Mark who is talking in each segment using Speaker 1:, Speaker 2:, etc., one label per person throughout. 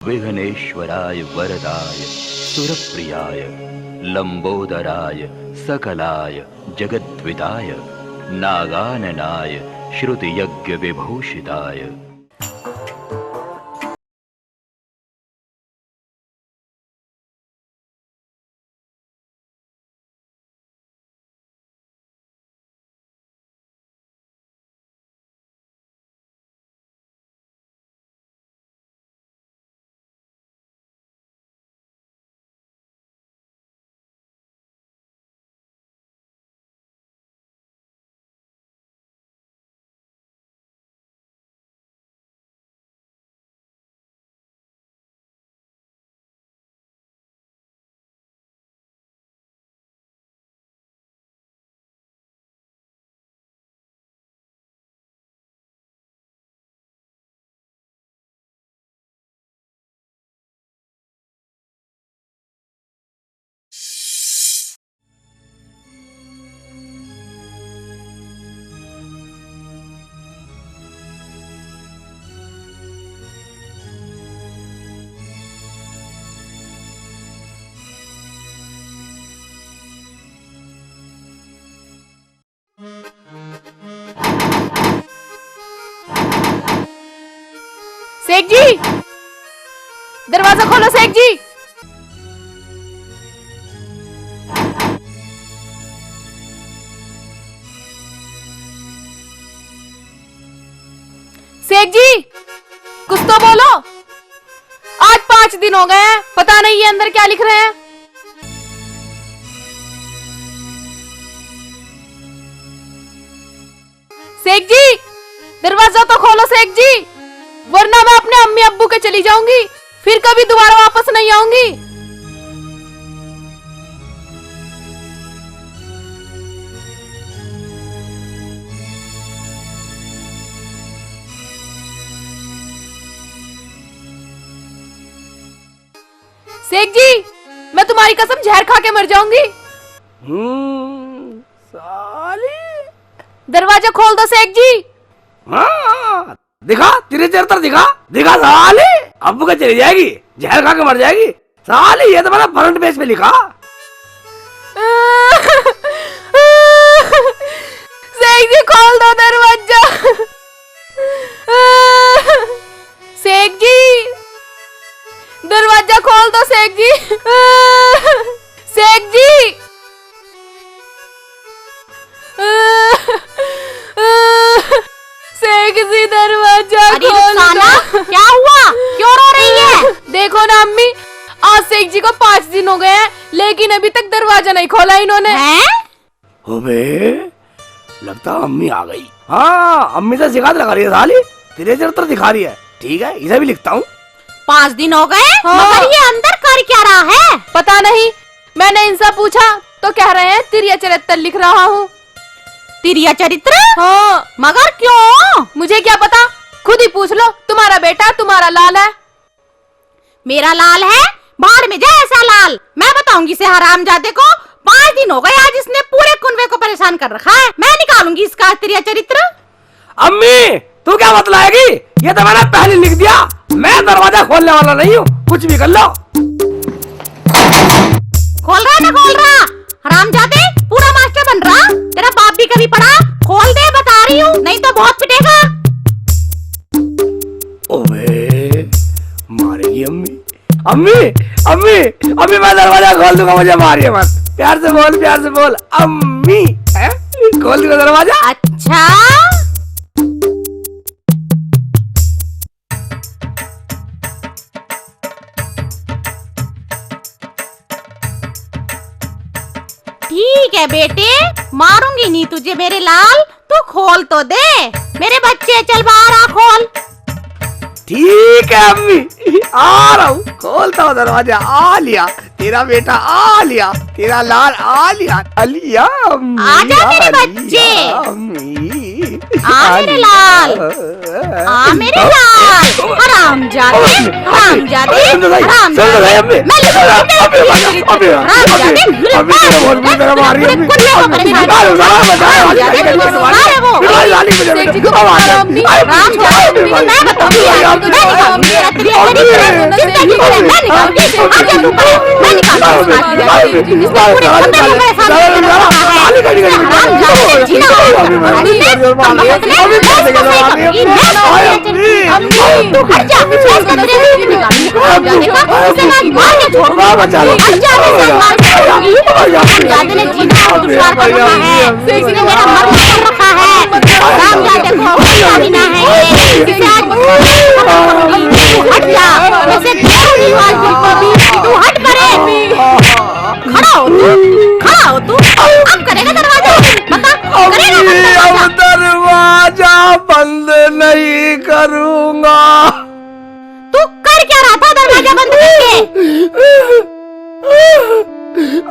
Speaker 1: विघ्नेश्वराय वरदाय सुरप्रियाय लंबोदराय सकलाय जगद्विदाय नागाननाय श्रुतियज्ञ विभूषिताय।
Speaker 2: शेख जी, दरवाजा खोलो शेख जी। शेख जी, कुछ तो बोलो। आज 5 दिन हो गए हैं, पता नहीं ये अंदर क्या लिख रहे हैं। शेख जी, दरवाजा तो खोलो शेख जी, वरना मैं अपने अम्मी अब्बू के चली जाऊंगी, फिर कभी दोबारा वापस नहीं आऊंगी। शेख जी, मैं तुम्हारी कसम जहर खा के मर जाऊंगी।
Speaker 3: साली,
Speaker 2: दरवाजा खोल दो शेख जी।
Speaker 3: हाँ, दिखा तेरे चरित्र दिखा दिखा साली, अब्बू का चली जाएगी, जहर खा के मर जाएगी साली। ये तो मैंने फ्रंट पेज पे लिखा।
Speaker 2: शेख जी खोल दो दरवाजा। शेख जी, दरवाजा खोल दो शेख जी। शेख जी, शेख जी दरवाजा खोल दो।
Speaker 4: क्या हुआ, क्यों रो रही है?
Speaker 2: देखो ना अम्मी, आज शेख जी को 5 दिन हो गए हैं, लेकिन अभी तक दरवाजा नहीं खोला इन्होंने।
Speaker 3: अबे, लगता अम्मी आ गई। हाँ, अम्मी से शिकायत लगा रही है साली, तेरे चरित्र दिखा रही है। ठीक है, इसे भी लिखता हूँ।
Speaker 4: 5 दिन हो गए,
Speaker 2: हाँ।
Speaker 4: मगर ये अंदर कर क्या रहा है?
Speaker 2: पता नहीं, मैंने इनसे पूछा तो कह रहे हैं तिरिया चरित्र लिख रहा हूँ।
Speaker 4: तिरिया चरित्र?
Speaker 2: हाँ।
Speaker 4: मगर क्यों?
Speaker 2: मुझे क्या पता, खुद ही पूछ लो। तुम्हारा बेटा तुम्हारा लाल है।
Speaker 4: मेरा लाल है? बाढ़ में जाए ऐसा लाल। मैं बताऊंगी इसे हरामजादे को। 5 दिन हो गए, आज इसने पूरे कुनबे को परेशान कर रखा है। मैं निकालूंगी इसका तिरिया चरित्र।
Speaker 3: अम्मी, तू क्या बतलाएगी? ये तो मैंने पहले लिख दिया। मैं दरवाजा खोलने वाला नहीं हूँ, कुछ भी कर लो।
Speaker 4: खोल रहा ना खोल रहा? हरामजादे, पूरा मास्टर बन रहा। तेरा बाप भी कभी पढ़ा? खोल दे, बता रही हूँ, नहीं तो बहुत पिटेगा।
Speaker 3: ओए, मारेगी अम्मी। अम्मी, अम्मी, अम्मी, मैं दरवाजा खोल दूंगा, मुझे मारिए मत। प्यार से बोल, प्यार से बोल, अम्मी। खोल दूंगा दरवाजा।
Speaker 4: अच्छा, ठीक है बेटे, मारूंगी नहीं तुझे मेरे लाल। तू खोल तो दे मेरे बच्चे, चल बाहर आ, खोल।
Speaker 3: ठीक है अम्मी, आ रहा हूँ, खोलता हूँ दरवाजा। आ लिया तेरा बेटा, आ लिया तेरा लाल, आ लिया, अलिया अम्मी,
Speaker 4: आजा मेरे बच्चे।
Speaker 3: अम्मी।
Speaker 4: मेरे लाल, आ मेरे लाल, हरामजादे, हरामजादे, हरामजादे, मैं खड़ा हो तू, अब करेगा दरवाजा, बता करेगा दरवाजा?
Speaker 3: दरवाजा बंद नहीं करूंगा।
Speaker 4: तू कर क्या रहा था दरवाजा बंद करके?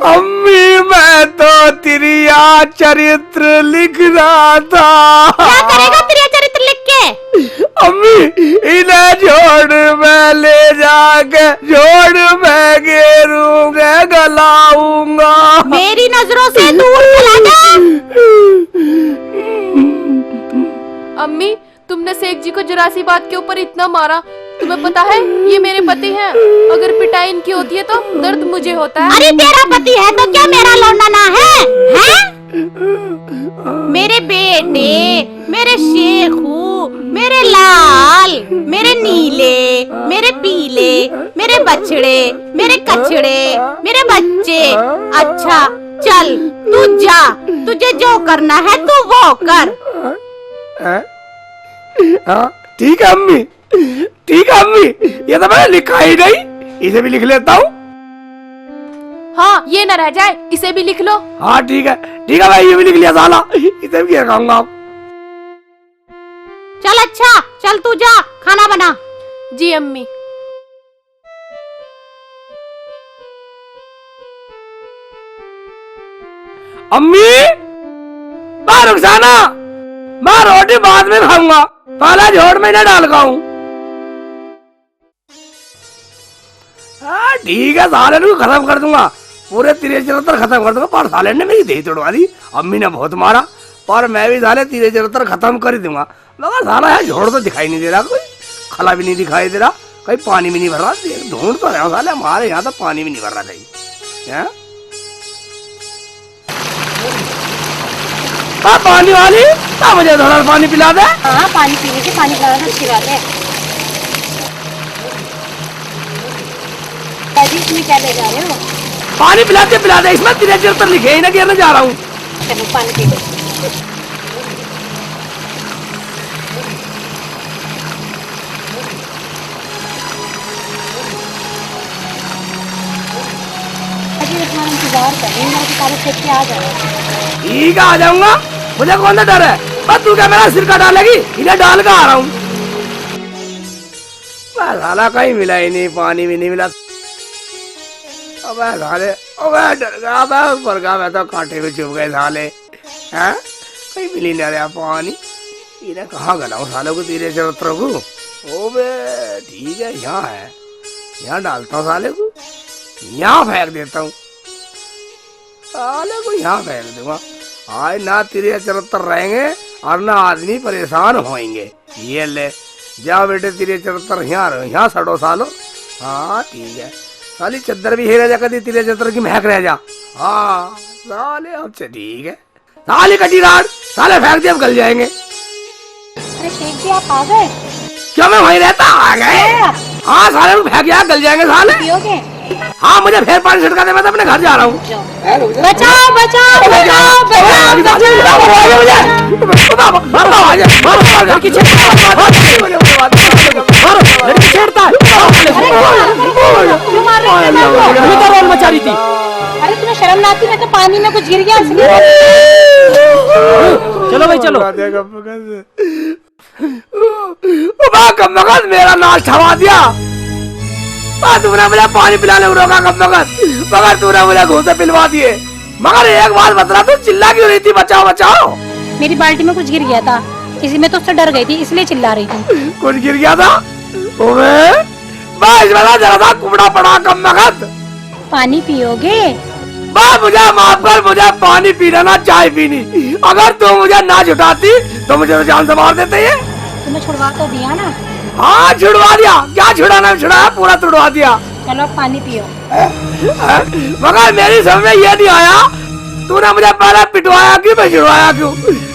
Speaker 3: अम्मी मैं तो तिरिया चरित्र लिख रहा था।
Speaker 4: क्या करेगा तिरिया चरित्र लिख के?
Speaker 3: अम्मी इन्हें जोड़ में ले जाके जोड़ में घेरूंगा, गलाऊंगा।
Speaker 4: मेरी नजरों से दूर चला जा।
Speaker 2: अम्मी, तुमने शेख जी को जरा सी बात के ऊपर इतना मारा। तुम्हें पता है ये मेरे पति हैं। अगर पिटाई इनकी होती है तो दर्द मुझे होता है।
Speaker 4: अरे तेरा पति है तो क्या मेरा लौंडा ना है? हैं? मेरे बेटे, मेरे शेखू, मेरे लाल, मेरे नीले, मेरे पीले, मेरे बछड़े, मेरे कचड़े, मेरे बच्चे। अच्छा चल तू जा, तुझे जो करना है तू वो कर।
Speaker 3: ठीक है अम्मी, ठीक है अम्मी, ये तो मैंने लिखा ही नहीं, इसे भी लिख लेता हूँ।
Speaker 2: हाँ ये न रह जाए, इसे भी लिख लो।
Speaker 3: हाँ ठीक है भाई, ये भी लिख लिया साला, इसे भी रखाऊंगा।
Speaker 4: चल अच्छा, चल तू जा खाना बना।
Speaker 2: जी अम्मी।
Speaker 3: अम्मी रुखसाना, मैं रोटी बाद में खाऊंगा, पहले झोड़ में न डाल खाऊं। ठीक है, साले को खत्म कर दूंगा, पूरे 73 खत्म कर दूंगा। पर साले ने मेरी दही तोड़वा दी, अम्मी ने बहुत मारा, पर मैं भी साले 73 खत्म कर ही दूंगा। मगर साला यार झोड़ तो दिखाई नहीं दे रहा, कोई खला भी नहीं दिखाई दे रहा, कहीं पानी भी नहीं भर रहा। ढूंढ तो रहा साले, हमारे यहाँ तो पानी भी नहीं भर रहा कहीं। पानी वाली मुझे थोड़ा पानी पिला दे।
Speaker 5: हाँ पानी पीने से पानी पिलाना तो अच्छी बात है। इसमें क्या ले जा रहे हो?
Speaker 3: पानी पिला दे, इसमें 73 लिखे ही ना, गिरने जा रहा हूँ।
Speaker 5: चलो पानी पी लो। इंतजार कर रही हूँ, आ जाओ।
Speaker 3: ठीक है आ जाऊंगा, मुझे कौन सा डर है। बस तू क्या मेरा सिर का डालेगी, इन्हें डाल कर आ रहा हूँ। साला कहीं मिला ही नहीं, पानी भी नहीं मिला। अबे साले, अबे डर गया, ऊपर का मैं तो कांटे में चुभ गए साले। हैं कहीं मिली नहीं रहा पानी, इन्हें कहाँ गलाऊं सालों को 73 को। ओबे ठीक है, यहाँ है, यहाँ डालता हूँ साले को, यहाँ फेंक देता हूँ साले को, यहाँ फेंक दूंगा। आज ना 73 रहेंगे और ना आदमी परेशान होएंगे। ये ले जाओ बेटे, 73 यहाँ सड़ो सालो। हाँ ठीक है, साली चद्दर भी है रह जा, कभी 73 की महक रह जा। हाँ साले अब से ठीक है, साले कटी राड साले फेंक दे, अब गल जाएंगे।
Speaker 5: अरे शेख जी आप आ गए?
Speaker 3: क्या मैं वहीं रहता? आ गए। हाँ साले फेंक यार, गल जाएंगे साले।
Speaker 5: पियोगे?
Speaker 3: हाँ मुझे फिर पानी छिड़का दे, मैं तो अपने घर जा रहा हूँ।
Speaker 5: बचाओ बचाओ बचाओ
Speaker 3: मचा रही थी।
Speaker 5: अरे तुम्हें शर्म ना आती? मैं तो पानी में कुछ गिर गया।
Speaker 3: चलो भाई चलो। मेरा नाश छवा दिया, तूने मुझे पानी पिलाने को रोका कब मगर तूने मुझे घूसे पिलवा दिए। मगर एक बात बता, तू चिल्ला क्यों रही थी बचाओ बचाओ?
Speaker 5: मेरी बाल्टी में कुछ गिर गया था, इसी में तो उससे डर गई थी, इसलिए चिल्ला रही थी।
Speaker 3: कुछ गिर गया था? ओए बस वाला जरा सा कुबड़ा पड़ा कम मगत।
Speaker 5: पानी पियोगे?
Speaker 3: बस मुझे माफ कर, मुझे पानी पीना ना चाय पीनी। अगर तू मुझे ना छुड़ाती तो मुझे तो जान से मार देते ये।
Speaker 5: तुम्हें छुड़वा तो दिया ना।
Speaker 3: हाँ छुड़वा दिया, क्या छुड़ाना छुड़ाया, पूरा छुड़वा दिया।
Speaker 5: चलो अब पानी पियो।
Speaker 3: मगर मेरी समझ में ये नहीं आया, तूने मुझे पहले पिटवाया क्यों, मैं छुड़वाया क्यों?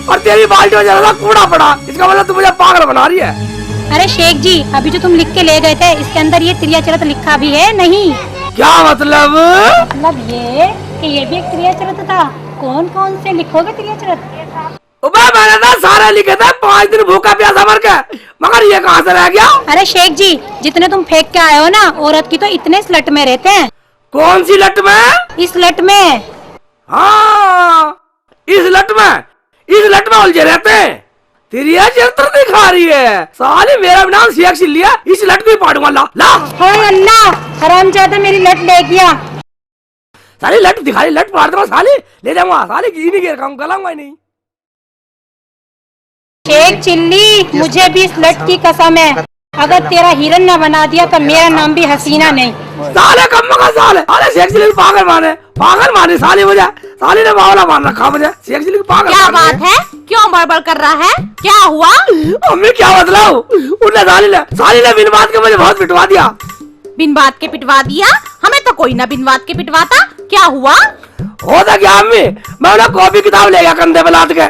Speaker 3: और तेरी बाल्टी में जरा सा कूड़ा पड़ा, इसका मतलब तू मुझे पागल बना रही है।
Speaker 5: अरे शेख जी, अभी जो तुम लिख के ले गए थे, इसके अंदर ये क्रिया चरित्र लिखा भी है नहीं?
Speaker 3: क्या मतलब?
Speaker 5: मतलब ये कि ये भी एक क्रिया चरित्र था। कौन कौन से लिखोगे क्रिया चरित्र?
Speaker 3: मैंने ना सारे लिखे थे, 5 दिन भूखा प्यासा मर के, मगर ये कहाँ से रह गया?
Speaker 5: अरे शेख जी, जितने तुम फेंक के आए हो ना, औरत की तो इतने इस लट में रहते हैं।
Speaker 3: कौन सी लट में?
Speaker 5: इस लट में।
Speaker 3: हाँ इस लट में उलझे रहते हैं। तेरी ये चरित्र दिखा रही है साले, मेरा नाम शेख से लिया, इस लट को ही पाड़ूंगा। ला ला
Speaker 5: हाय अल्लाह, हरामजादा मेरी लट ले गया।
Speaker 3: साले लट दिखा रही, लट पाड़ दूंगा साले, ले जाऊंगा साले की नहीं गिर काम गलाऊंगा ही नहीं।
Speaker 5: शेख चिल्ली, मुझे भी इस लट की कसम है, अगर तेरा हिरन न बना दिया तो मेरा नाम भी हसीना नहीं।
Speaker 3: साले कम का साले, अरे शेख चिल्ली पागल माने साले, मुझे साले ने बावला मान रखा मुझे, शेख चिल्ली पागल।
Speaker 4: क्या बात है, क्यों बड़बड़ कर रहा है, क्या हुआ?
Speaker 3: अम्मी क्या बतलाऊं, उन्हें साले ने बिन बात के मुझे बहुत पिटवा दिया।
Speaker 4: बिन बात के पिटवा दिया? हमें तो कोई ना बिन बात के पिटवाता। क्या हुआ?
Speaker 3: होता क्या अम्मी, मैं उन्हें कॉपी किताब ले गया कंधे पे लाद के,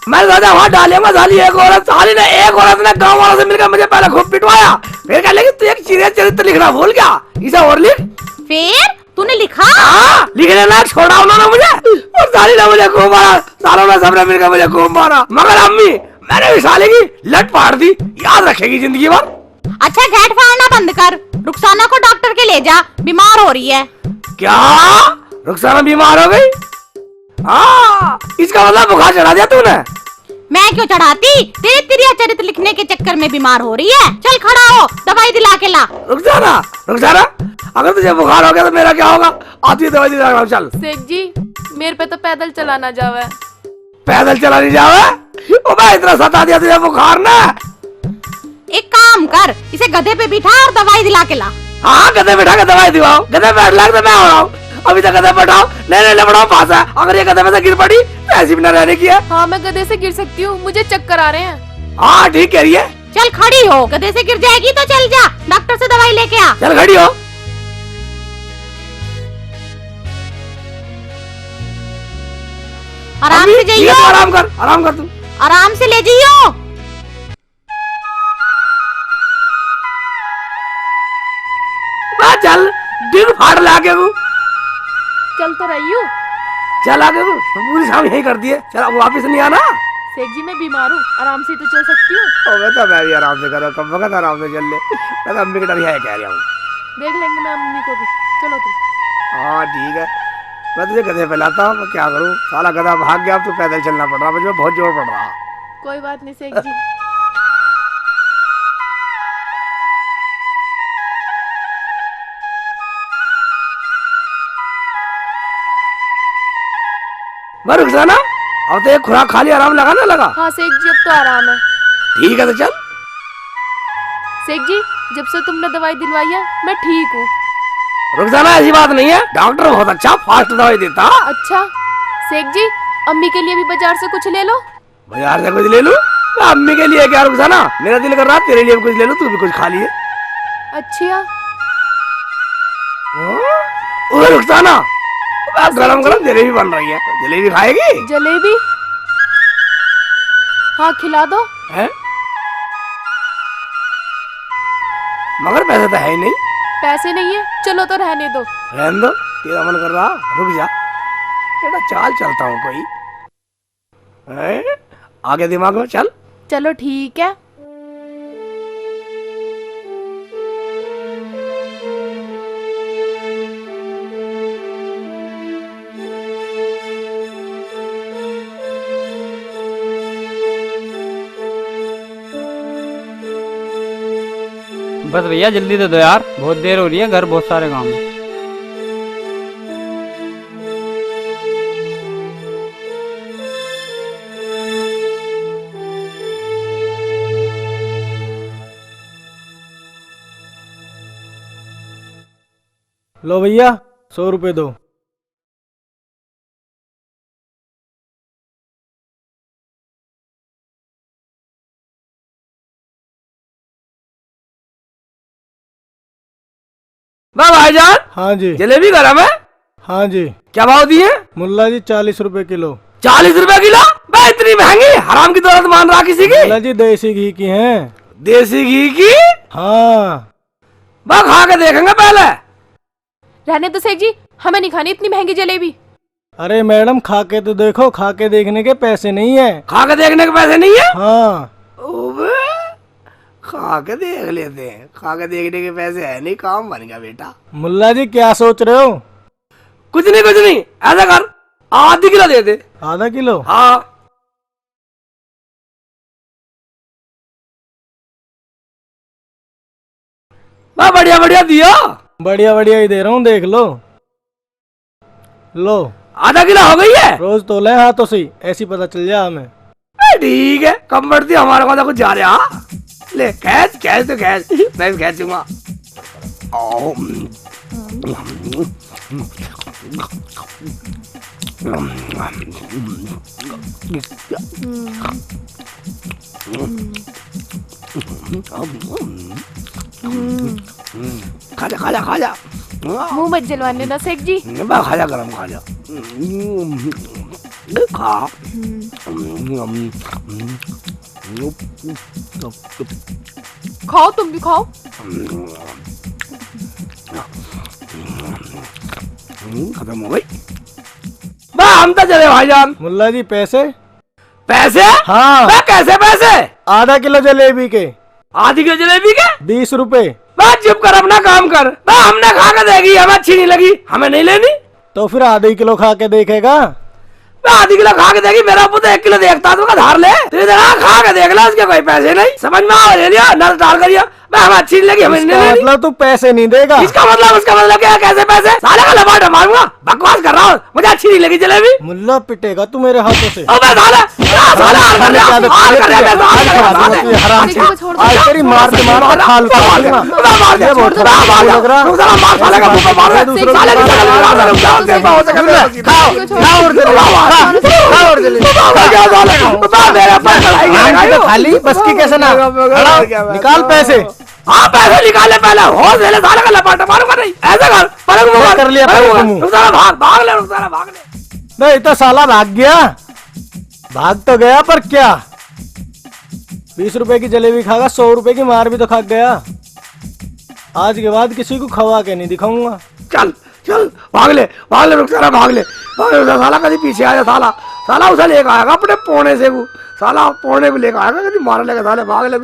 Speaker 3: मैं ज्यादा वहाँ डालेगा साली एक औरत ने गाँव वालों से मिलकर मुझे पहले खूब पिटवाया, फिर कह लेगी तू एक चरित्र लिखना भूल गया, इसे और लिख।
Speaker 4: फिर तूने लिखा?
Speaker 3: हाँ लिखने लायक छोड़ा उन्होंने मुझे, और साली ने मुझे खूब मारा, सालों ने सबने मिलकर मुझे खूब मारा, मगर अम्मी मैंने भी साले की लट फाड़ दी, याद रखेगी जिंदगी भर।
Speaker 4: अच्छा घेट फाड़ना बंद कर, रुखसाना को डॉक्टर के ले जा, बीमार हो रही है।
Speaker 3: क्या रुखसाना बीमार हो गई? हाँ इसका मतलब बुखार चढ़ा दिया तूने?
Speaker 4: मैं क्यों चढ़ाती, तेरे क्रिया चरित्र लिखने के चक्कर में बीमार हो रही है। चल खड़ा हो, दवाई दिला के ला।
Speaker 3: रुखसाना अगर तुझे बुखार हो गया तो मेरा क्या होगा? आती है दवाई दिला, चल।
Speaker 2: शेख जी मेरे पे तो पैदल चलाना जावे।
Speaker 3: पैदल चला नहीं जावे? ओ भाई इतना सता दिया तुझे बुखार ने।
Speaker 4: एक काम कर, इसे गधे पे बिठा और दवाई दिला के ला।
Speaker 3: हाँ गधे बैठा के दवाई दिलाओ, गधे बैठ लग तो मैं हो रहा हूँ, अभी तक गधे बैठाओ, नहीं लपड़ाओ पास है, अगर ये गधे में से गिर पड़ी तो ऐसी भी न रहने की है।
Speaker 2: हाँ मैं गधे से गिर सकती हूँ, मुझे चक्कर आ रहे हैं।
Speaker 3: हाँ ठीक कह रही है।
Speaker 4: चल खड़ी हो, गधे से गिर जाएगी तो चल जा, डॉक्टर से दवाई लेके आ।
Speaker 3: चल खड़ी हो।
Speaker 4: आराम से जाइयो,
Speaker 3: आराम कर तू,
Speaker 4: आराम से ले जाइयो।
Speaker 3: चल डिग फाड़ लाके वो,
Speaker 2: चल तो रही हूँ।
Speaker 3: चल आगे वो पूरी शाम यही कर दिए, चल अब वापिस नहीं आना।
Speaker 2: शेख जी मैं बीमार हूँ, आराम से तो चल सकती हूँ।
Speaker 3: मैं भी आराम से करो, कब वक्त आराम से चल ले, मैं तो अम्मी की डर है कह रहा हूँ।
Speaker 2: देख लेंगे मैं अम्मी को भी, चलो तुम।
Speaker 3: हाँ ठीक है, मैं तुझे गधे पे लाता हूँ, मैं क्या करूँ, साला गधा भाग गया, अब तो पैदल चलना पड़ रहा, मुझे बहुत जोर पड़ रहा।
Speaker 2: कोई बात नहीं शेख जी।
Speaker 3: रुखसाना अब तो एक खुराक खाली आराम लगा ना लगा?
Speaker 2: हाँ शेख जी अब तो आराम है।
Speaker 3: ठीक है तो चल।
Speaker 2: शेख जी जब से तुमने दवाई दिलवाई है मैं ठीक हूँ।
Speaker 3: रुखसाना ऐसी बात नहीं है, डॉक्टर बहुत अच्छा फास्ट दवाई देता।
Speaker 2: अच्छा शेख जी अम्मी के लिए भी बाजार से कुछ ले लो।
Speaker 3: बाजार से कुछ ले लूं? मैं अम्मी के लिए क्या रुखसाना, मेरा दिल कर रहा तेरे लिए भी कुछ ले लूं, तू भी कुछ खा लिए।
Speaker 2: अच्छा
Speaker 3: रुखसाना गरम गरम जलेबी बन रही है, जलेबी खाएगी?
Speaker 2: जलेबी? हाँ खिला दो।
Speaker 3: है? मगर पैसे तो है ही नहीं।
Speaker 2: पैसे नहीं है, चलो तो रहने दो।
Speaker 3: रहने दो, तेरा मन कर रहा, रुक जा, बेटा चाल चलता हूँ कोई है? आगे दिमाग में चल।
Speaker 2: चलो ठीक है।
Speaker 6: बस भैया जल्दी दे दो यार, बहुत देर हो रही है, घर बहुत सारे काम है।
Speaker 7: लो भैया 100 रुपए दो।
Speaker 3: वाह भाईजान,
Speaker 7: हाँ जी।
Speaker 3: जलेबी गरम है।
Speaker 7: हाँ जी।
Speaker 3: क्या भाव दिए?
Speaker 7: मुल्ला जी 40 रुपए किलो।
Speaker 3: 40 रुपए किलो? भाई इतनी महंगी, हराम की दौलत मान रहा किसी की।
Speaker 7: मुल्ला जी देसी घी की हैं।
Speaker 3: देसी घी की?
Speaker 7: हाँ।
Speaker 3: बस खा के देखेंगे पहले।
Speaker 2: रहने दो सेठ जी, हमें नहीं खानी इतनी महंगी जलेबी।
Speaker 7: अरे मैडम खा के तो देखो, खा के देखने के पैसे नहीं है।
Speaker 3: खा के देखने के पैसे नहीं है?
Speaker 7: हाँ।
Speaker 3: ओबे, खा के देख लेते हैं। खा के देखने के पैसे है नहीं, काम बन गया बेटा।
Speaker 7: मुल्ला जी क्या सोच रहे हो?
Speaker 3: कुछ नहीं, ऐसा कर आधी किलो दे दे।
Speaker 7: आधा किलो?
Speaker 3: हाँ। बस बढ़िया बढ़िया दिया।
Speaker 7: बढ़िया बढ़िया ही दे रहा हूँ, देख लो। लो
Speaker 3: आधा किलो हो गई है।
Speaker 7: रोज तो ले हाथों से, ऐसी पता चल जाए हमें।
Speaker 3: ठीक है, कम बढ़ती हमारे को तो कुछ जा रहा। ले कैच कैच तो कैच, मैं भी कैचूंगा। खा जा खा जा खा जा।
Speaker 2: मुंह मत जलवाने ना सेठ जी।
Speaker 3: खा जा गरम खा जा। खा।
Speaker 2: खाओ, तुम भी खाओ।
Speaker 3: खत्म हो गई। हम तो चले भाईजान।
Speaker 7: मुल्ला जी पैसे?
Speaker 3: पैसे?
Speaker 7: हाँ।
Speaker 3: कैसे पैसे?
Speaker 7: आधा किलो जलेबी के।
Speaker 3: आधी किलो जलेबी के
Speaker 7: 20 रुपए।
Speaker 3: चुप कर, अपना काम कर। हमने खा के देखी, हमें अच्छी नहीं लगी, हमें नहीं लेनी।
Speaker 7: तो फिर आधे किलो खा के देखेगा।
Speaker 3: आधी किलो खा के देखी, मेरा पुत्र 1 किलो देखता तो धार ले। खा के देख ला, उसके कोई पैसे नहीं। समझ में आ लिया, नल डाल करिए। हमें अच्छी नहीं लगी, हमें नहीं लेनी।
Speaker 7: मतलब तू पैसे नहीं देगा?
Speaker 3: इसका मतलब क्या? कैसे पैसे? साले का लबाड़ा मारूंगा, बकवास कर रहा हूँ। मुझे अच्छी नहीं लगी जलेबी।
Speaker 7: मुल्ला पिटेगा तू मेरे हाथों से। आज तेरी मार के मार और खाल खाली बस की कैसे ना निकाल पैसे।
Speaker 3: हाँ पैसे निकाले पहले, हो साले का लपाटा मारूंगा नहीं। ऐसा कर
Speaker 7: लिया
Speaker 3: भाग ले।
Speaker 7: नहीं तो साला भाग गया। भाग तो गया पर क्या, 20 रुपए की जलेबी खागा, 100 रुपए की मार भी तो खा गया। आज के बाद किसी को खवा के नहीं दिखाऊंगा।
Speaker 3: चल चल भाग ले रुक साला, भाग ले साला। कभी पीछे आ जा साला उसे लेकर आएगा अपने पोने से। वो साला पोने को लेकर आएगा, कभी मार लेगा साले। भाग ले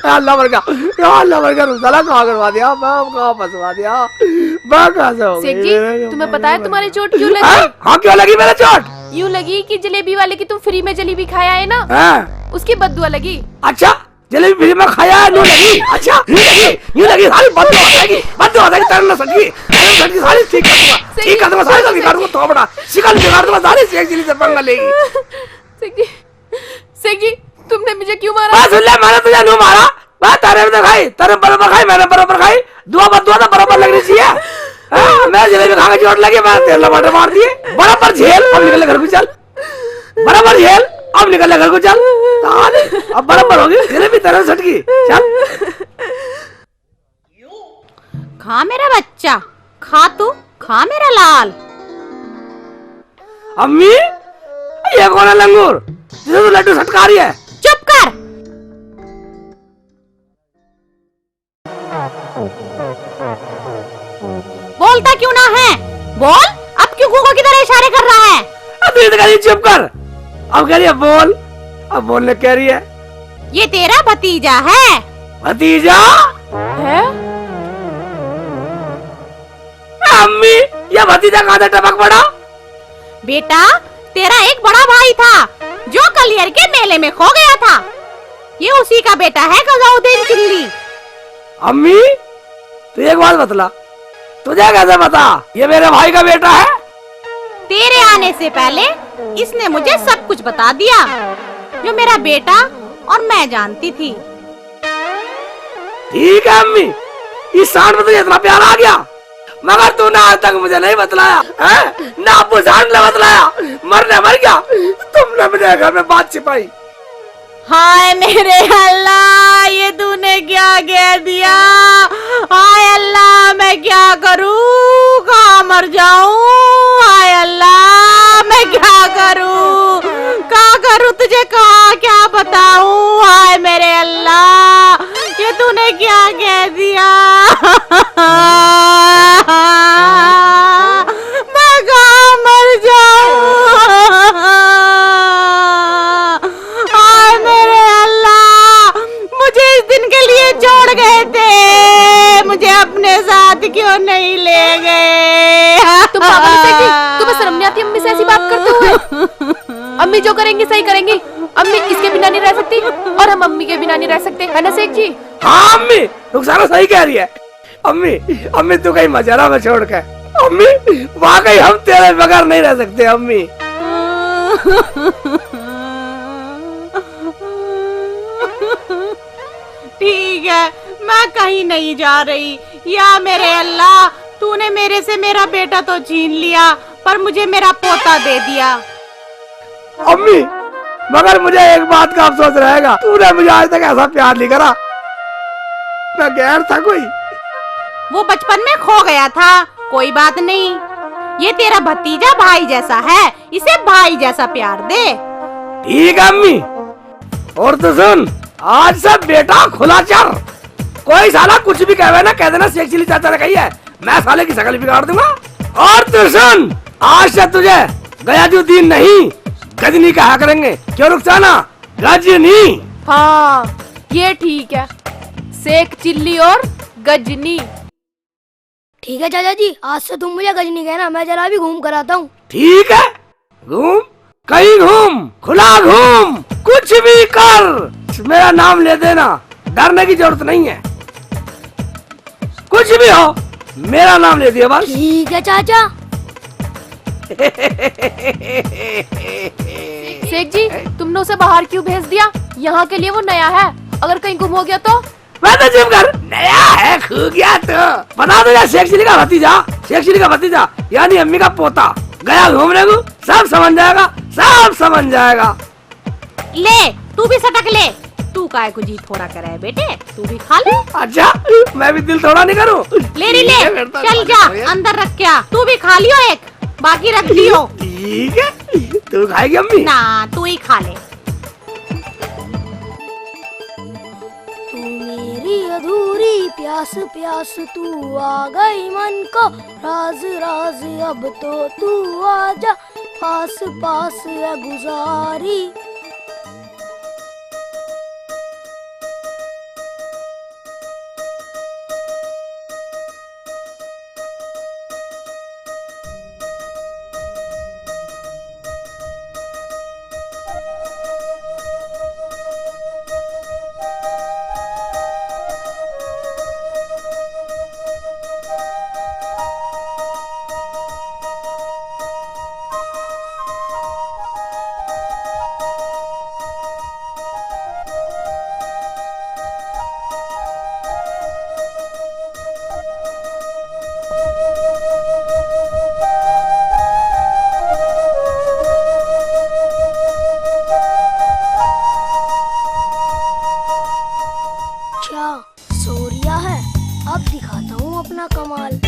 Speaker 3: अल्लाह मर गया साला। कहाँ करवा दिया, कहाँ फंसवा दिया।
Speaker 2: सेठ जी, तुम्हें पता है तुम्हारी चोट क्यों लगी?
Speaker 3: हाँ क्यों लगी मेरे चोट?
Speaker 2: यूँ लगी कि जलेबी वाले की तुम फ्री में जलेबी खाया है ना, उसकी बददुआ लगी।
Speaker 3: अच्छा, जलेबी फ्री में खाया है, यूँ लगी। अच्छा यूँ लगी सारी बददुआ हो जाएगी। तरना सटकी सारी ठीक कर दूंगा सारी, तो बिगाड़ दूंगा तो बड़ा शिकल बिगाड़ दूंगा सारी। शेख जिली से पंगा लेगी।
Speaker 2: सेठ जी तुमने मुझे क्यों मारा?
Speaker 3: सुन ले, मैंने तुझे नहीं मारा। तारे में खाई, तारे बराबर खाई, मैंने बराबर खाई। दुआ बदुआ तो बराबर लगनी चाहिए। मैं जलेबी खा के चोट लगी, मैंने तेल लबाटे मार दिए। बराबर झेल, अब निकल घर को चल। बराबर झेल, अब निकल घर को चल। अब बराबर होगी जलेबी तरह सटकी। चल
Speaker 4: खा मेरा बच्चा, खा तू, खा मेरा लाल।
Speaker 3: अम्मी, ये कौन है लंगूर जिसे तू लड्डू सटका रही है?
Speaker 4: चुप कर। बोलता क्यों ना है? बोल, अब क्यों गूगल की तरह इशारे कर रहा है?
Speaker 3: चुप कर। अब कह रही है बोल, अब बोलने कह रही है।
Speaker 4: ये तेरा भतीजा है।
Speaker 3: भतीजा
Speaker 2: है?
Speaker 3: अम्मी, ये भतीजा कहाँ से टपक पड़ा?
Speaker 4: बेटा, तेरा एक बड़ा भाई था जो कलियर के मेले में खो गया था। ये उसी का बेटा है गजाउद्दीन चिल्ली।
Speaker 3: अम्मी, तू एक बात बतला, तुझे कैसे पता ये मेरे भाई का बेटा है?
Speaker 4: तेरे आने से पहले इसने मुझे सब कुछ बता दिया जो मेरा बेटा और मैं जानती थी।
Speaker 3: ठीक है अम्मी, इस सांड में तुझे इतना प्यार आ गया, मगर तूने आज तक मुझे नहीं बतलाया है, ना अब्बू सांड ने बतलाया, मरने मर गया, तुमने मुझे घर में बात छिपाई।
Speaker 4: हाय मेरे अल्लाह, ये तूने क्या कह दिया? हाय अल्लाह, मैं क्या करूं, कहाँ मर जाऊं? हाय अल्लाह, मैं क्या करूं तुझे कहाँ क्या बताऊं? हाय मेरे अल्लाह, ये तूने क्या कह दिया? मैं कहाँ मर जाऊं? मुझे इस दिन के लिए छोड़ गए थे, मुझे अपने साथ क्यों नहीं ले गए?
Speaker 2: तुम पागल हो सेठ जी, तुम्हें शर्म नहीं आती अम्मी से ऐसी बात करते हुए? अम्मी जो करेंगी सही करेंगी। अम्मी इसके बिना नहीं रह सकती और हम अम्मी के बिना नहीं रह सकते, है ना सेठ जी?
Speaker 3: हाँ अम्मी, रुखसाना सही कह रही है। अम्मी अम्मी तू कहीं मजारा में छोड़ के, अम्मी वाकई हम तेरे बगैर नहीं रह सकते अम्मी।
Speaker 4: ठीक है, मैं कहीं नहीं जा रही। या मेरे अल्लाह, तूने मेरे से मेरा बेटा तो छीन लिया, पर मुझे मेरा पोता दे दिया।
Speaker 3: अम्मी मगर मुझे एक बात का अफसोस रहेगा, तूने मुझे आज तक ऐसा प्यार नहीं करा, मैं गैर था कोई।
Speaker 4: वो बचपन में खो गया था, कोई बात नहीं, ये तेरा भतीजा भाई जैसा है, इसे भाई जैसा प्यार दे।
Speaker 3: ठीक है अम्मी, और तो सुन, आज से बेटा खुला चर, कोई साला कुछ भी कहे ना, कह देना शेख चिल्ली चाचा ने कही है, मैं साले की शकल बिगाड़ दूंगा। और तो सुन, आज से तुझे गयाजुद्दीन नहीं गजनी कहा करेंगे, क्यों रुखसाना? गजनी।
Speaker 2: हाँ ये ठीक है, शेख चिल्ली और गजनी।
Speaker 8: ठीक है चाचा जी, आज से तुम मुझे गजनी कहना, मैं जरा भी घूम कर आता हूँ।
Speaker 3: ठीक है, घूम, कहीं घूम, खुला घूम, कुछ भी कर, मेरा नाम ले देना, डरने की जरूरत नहीं है, कुछ भी हो मेरा नाम ले दिया बस।
Speaker 8: ठीक है चाचा।
Speaker 2: शेख जी तुमने उसे बाहर क्यों भेज दिया? यहाँ के लिए वो नया है, अगर कहीं गुम हो गया तो?
Speaker 3: मैं तो जिम कर, नया है, खो गया तो बता दो यार, शेख चिल्ली का भतीजा, शेख चिल्ली का भतीजा यानी अम्मी का पोता गया घूमने को, सब समझ जाएगा, सब समझ जाएगा।
Speaker 4: ले तू भी सटक ले, तू काय को जी थोड़ा करे है बेटे, तू भी खा ले।
Speaker 3: अच्छा मैं भी दिल थोड़ा नहीं करूँ?
Speaker 4: ले रे ले, चल जा अंदर रख क्या, तू भी खा लियो एक, बाकी रख दियो।
Speaker 3: ठीक है, तू खाएगी अम्मी?
Speaker 4: ना तू ही खा ले।
Speaker 8: तू मेरी अधूरी प्यास प्यास, तू आ गई मन को राज राज, अब तो तू आजा पास पास है गुजारी। सोरिया है, अब दिखाता हूँ अपना कमाल।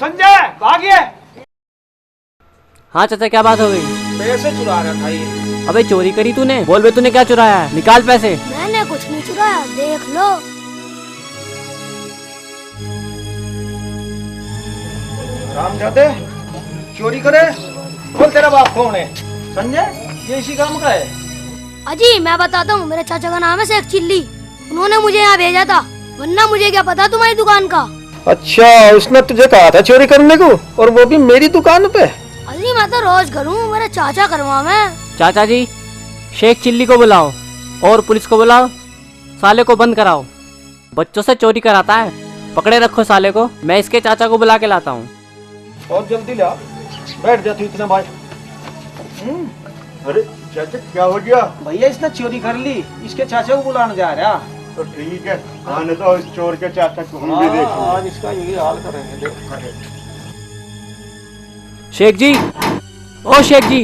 Speaker 7: संजय भागिए।
Speaker 6: हाँ चाचा क्या बात हो गई?
Speaker 7: पैसे चुरा रहा था ये।
Speaker 6: अबे चोरी करी तूने? बोल बे तूने क्या चुराया है, निकाल पैसे।
Speaker 8: मैंने कुछ नहीं चुराया, देख लो।
Speaker 7: रामजादे चोरी करे, बोल तेरा बाप कौन है? संजय ये इसी काम का है।
Speaker 8: अजी मैं बताता हूँ, मेरे चाचा का नाम है शेख चिल्ली, उन्होंने मुझे यहाँ भेजा था, वरना मुझे क्या पता तुम्हारी दुकान का।
Speaker 7: अच्छा उसने तुझे कहा था चोरी करने को, और वो भी मेरी दुकान पे?
Speaker 8: जी मैं तो रोज करूँ, मेरे चाचा करवावे।
Speaker 6: चाचा जी, शेख चिल्ली को बुलाओ और पुलिस को बुलाओ, साले को बंद कराओ। बच्चों से चोरी कराता है, पकड़े रखो साले को। मैं इसके चाचा को बुला के लाता हूँ।
Speaker 7: और जल्दी ला, बैठ जा तू इतना भाई। अरे चाचा क्या हो गया?
Speaker 9: भैया इसने चोरी कर ली, इसके चाचा को बुलाने जा रहा।
Speaker 7: तो ठीक है, आने दो इस चोर के चाचा को, हम भी देखेंगे। आज इसका यही हाल करेंगे, देख।
Speaker 6: शेख जी, ओ शेख जी,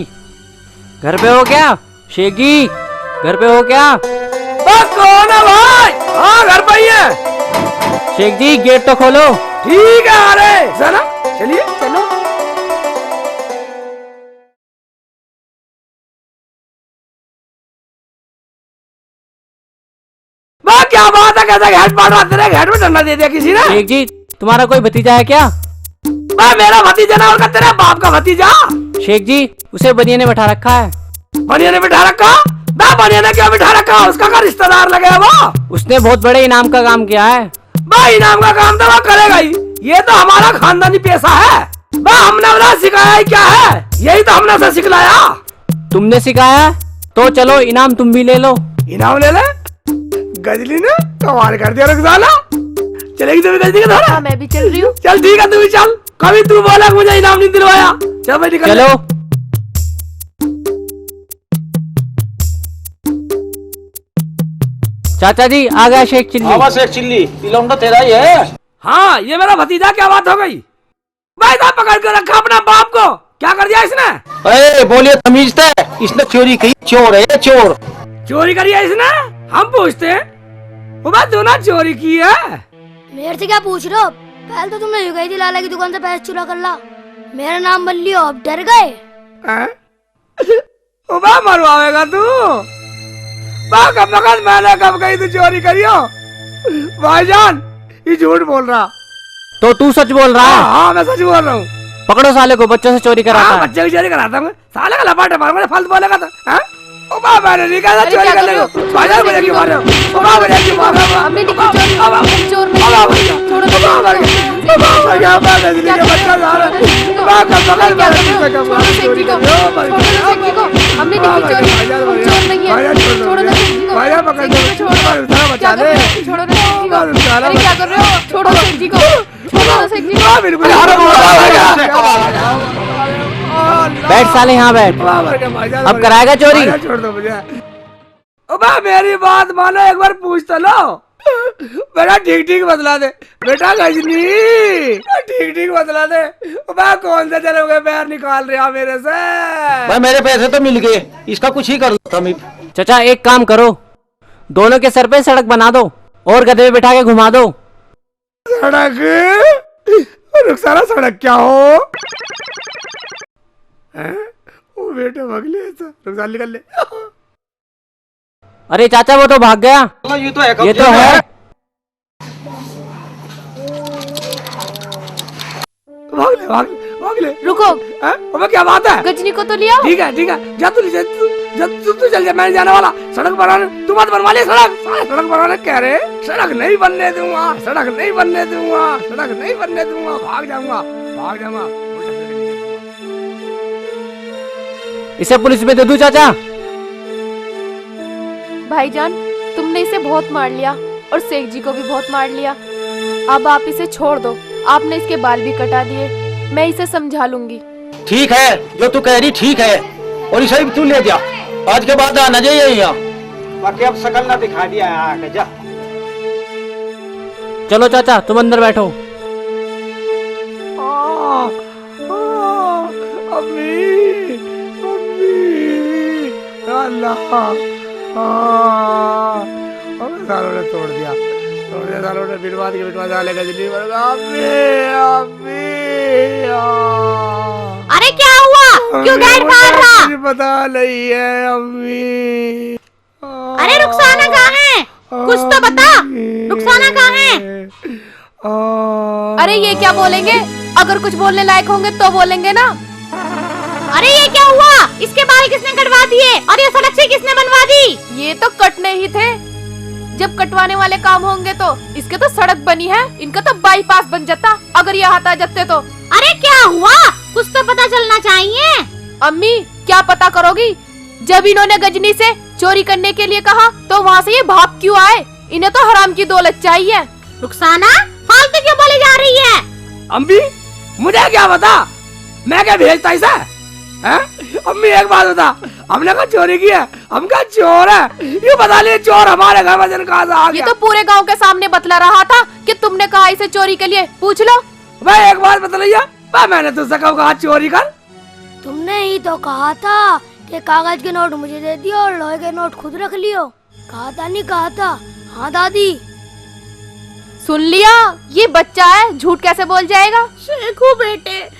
Speaker 6: घर पे हो क्या? शेख जी, घर पे हो क्या?
Speaker 3: कौन है भाई? हाँ घर पे ही है।
Speaker 6: शेख जी गेट तो खोलो।
Speaker 3: ठीक है आ रहे, चलो चलिए चलो। क्या बात है, कैसे घेट पड़ रहा? तेरे घेट में डंडा दे दिया किसी ने?
Speaker 6: शेख जी, तुम्हारा कोई भतीजा है क्या?
Speaker 3: मेरा भतीजा ना, और तेरे बाप का भतीजा।
Speaker 6: शेख जी, उसे बनिया ने बैठा रखा है।
Speaker 3: बनिया ने बिठा रखा? बनिया ने क्या बिठा रखा? उसका क्या रिश्तेदार लगे वो?
Speaker 6: उसने बहुत बड़े इनाम का काम किया है।
Speaker 3: इनाम का काम तो वो करेगा ही, ये तो हमारा खानदानी पैसा है। हमने उन्हें सिखाया ही क्या है? यही तो हमने उसे सिखलाया।
Speaker 6: तुमने सिखाया? तो चलो इनाम तुम भी ले लो।
Speaker 3: इनाम ले ले? गजली ने कमाल कर दिया रुखसाना। चलेगी तू भी गजली के द्वारा?
Speaker 2: हाँ, मैं भी चल रही हूँ।
Speaker 3: चल ठीक है, तू भी चल। कभी तू बोला मुझे इनाम नहीं दिलवाया। चल भाई निकल।
Speaker 6: चलो। चाचा जी आ गया शेख चिल्ली।
Speaker 9: आवाज शेख चिल्ली, लौंडा तेरा ही है?
Speaker 3: हाँ ये मेरा भतीजा। क्या बात हो गई? भाई साहब पकड़ के रखा अपना बाप को, क्या कर दिया इसने?
Speaker 9: अरे बोलिए तमीज से, इसने चोरी की। चोर है चोर।
Speaker 3: चोरी करी है इसने? हम पूछते हैं। वो बात दोनों चोरी की है।
Speaker 8: मेरे से क्या पूछ रहे हो? पहले तो तुमने गई थी लाला की दुकान से पैसे चुरा कर ला, मेरा नाम बन लियो, अब डर गए?
Speaker 3: मरवाएगा तू? कब वक्त मैंने कब कही तू चोरी करियो? भाईजान ये झूठ बोल रहा।
Speaker 6: तो तू सच बोल रहा है?
Speaker 3: हाँ मैं सच बोल रहा हूँ।
Speaker 6: पकड़ो साले को, बच्चों से चोरी कराता है।
Speaker 3: बच्चे की चोरी कराता हूँ? साले का लपाट मार, मुझे फालतू बोलेगा तो? मैंने नहीं कहा चोरी कर ले। भाईजान मुझे क्यों मार रहे हो? मुझे क्यों मार रहे हो?
Speaker 2: हमने नहीं की चोर नहीं। छोड़ो तो।
Speaker 6: बैठ साले यहाँ बैठ। अब कराएगा चोरी?
Speaker 3: छोड़ दो मुझे। मेरी बात मानो, एक बार पूछ तो लो। बेटा ठीक ठीक बतला दे। बेटा गजनी ठीक ठीक बतला दे। कौन से चले हुए पैर निकाल रहा मेरे से?
Speaker 9: भाई मेरे पैसे तो मिल गए, इसका कुछ ही कर लो।
Speaker 6: चाचा एक काम करो, दोनों के सर पे सड़क बना दो और गधे पे बिठा के घुमा दो।
Speaker 3: सड़क? रुखसाना सड़क क्या हो? वो बेटे भाग ले, रुखसाना निकल ले।
Speaker 6: अरे चाचा वो तो भाग गया।
Speaker 9: ये तो है।
Speaker 3: भाग ले।
Speaker 2: रुको।
Speaker 3: अबे क्या बात है?
Speaker 2: गजनी को तो लिया।
Speaker 3: ठीक है जा तू चल जा, मैं जाने वाला सड़क बनाने। तू मत बनवा ले सड़क बनाने कह रहे। सड़क नहीं बनने दूंगा, सड़क नहीं बनने दूंगा, सड़क नहीं बनने दूंगा। भाग जाऊंगा।
Speaker 6: इसे पुलिस में दे दूं चाचा?
Speaker 2: भाईजान तुमने इसे बहुत मार लिया और शेख जी को भी बहुत मार लिया। अब आप इसे छोड़ दो। आपने इसके बाल भी कटा दिए, मैं इसे समझा लूंगी।
Speaker 9: ठीक है, जो तू कह रही ठीक है, और इसे भी तू ले जा। आज के बाद आना चाहिए यहाँ। बाकी अब शकल ना दिखा दिया आके जा।
Speaker 6: चलो चाचा तुम अंदर बैठो।
Speaker 3: अल्लाह सालों ने तोड़ दिया सालों ने बिटवा डाले गजनी।
Speaker 4: अरे क्या हुआ? क्यों गेट फाड़ रहा?
Speaker 3: पता नहीं है अम्मी।
Speaker 4: अरे रुखसाना कहाँ है? कुछ तो बता, रुखसाना कहाँ है?
Speaker 2: अरे ये क्या बोलेंगे? अगर कुछ बोलने लायक होंगे तो बोलेंगे ना।
Speaker 4: अरे ये क्या हुआ? इसके बाल किसने कटवा दिए और ये सड़क से किसने बनवा दी?
Speaker 2: ये तो कटने ही थे। जब कटवाने वाले काम होंगे तो इसके तो सड़क बनी है, इनका तो बाईपास बन जाता अगर ये हाथ आ जाते तो।
Speaker 4: अरे क्या हुआ? कुछ तो पता चलना चाहिए।
Speaker 2: अम्मी क्या पता करोगी, जब इन्होंने गजनी से चोरी करने के लिए कहा तो वहाँ से ये भाग क्यों आए? इन्हें तो हराम की दौलत चाहिए।
Speaker 4: रुखसाना फालतू क्यों बोली जा रही है?
Speaker 3: अम्मी मुझे क्या पता, मैं क्या भेजता इसे? हैं? अम्मी एक बात बता, हमने कहा चोरी की है, हम क्या चोर है? ये बता लिए चोर हमारे घर में कहाँ से आ
Speaker 2: ये
Speaker 3: गया?
Speaker 2: तो पूरे गांव के सामने बतला रहा था कि तुमने कहा इसे चोरी के लिए, पूछ लो।
Speaker 3: भाई एक बात बतलाइए, मैंने तुझसे कब कहा चोरी कर?
Speaker 8: तुमने ही तो कहा था कि कागज के नोट मुझे दे दियो और लोहे के नोट खुद रख लियो। कहा था नहीं कहा था? हाँ दादी।
Speaker 2: सुन लिया, ये बच्चा है, झूठ कैसे बोल जाएगा?
Speaker 4: शेखू बेटे,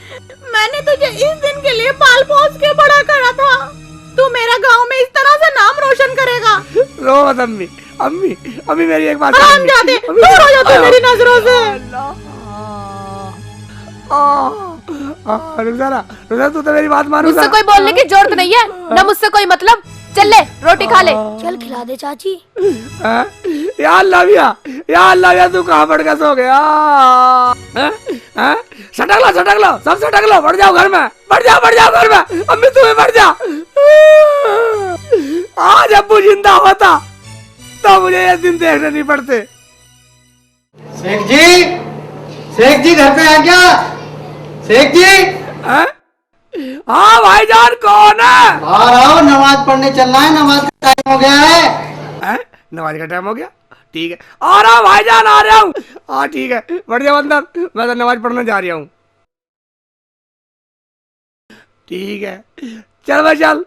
Speaker 4: मैंने तुझे इस दिन के लिए पाल पोस के बड़ा करा था, तू मेरा गांव में इस तरह से नाम रोशन करेगा।
Speaker 3: रो मत अम्मी, अम्मी अम्मी मेरी एक बात
Speaker 4: हम जाते दूर हो जाते मेरी नजरों से।
Speaker 3: रुखसाना तू तो मेरी बात मानो।
Speaker 2: मुझसे कोई बोलने की जरूरत नहीं है, न मुझसे कोई मतलब। चल ले रोटी खा ले।
Speaker 8: चल खिला दे चाची।
Speaker 3: यार लाविया तू कहाँ पड़ गया? सो गया? सटक लो सब सटक लो, बढ़ जाओ घर में, बढ़ जाओ घर में। अम्मी तुम्हें बढ़ जा। आज अब्बू जिंदा होता तो मुझे ये दिन देखने नहीं पड़ते।
Speaker 9: शेख जी घर पे आ क्या? शेख जी।
Speaker 3: हाँ भाईजान कौन है?
Speaker 9: आ रहा हूँ, नमाज पढ़ने चलना है, नमाज का टाइम हो गया है।
Speaker 3: नमाज का टाइम हो गया? ठीक है आ रहा हूँ भाईजान, आ रहा हूँ। हाँ ठीक है, बढ़ जाओ अंदर, मैं तो नमाज पढ़ने जा रहा हूँ। ठीक है चल भाई चल,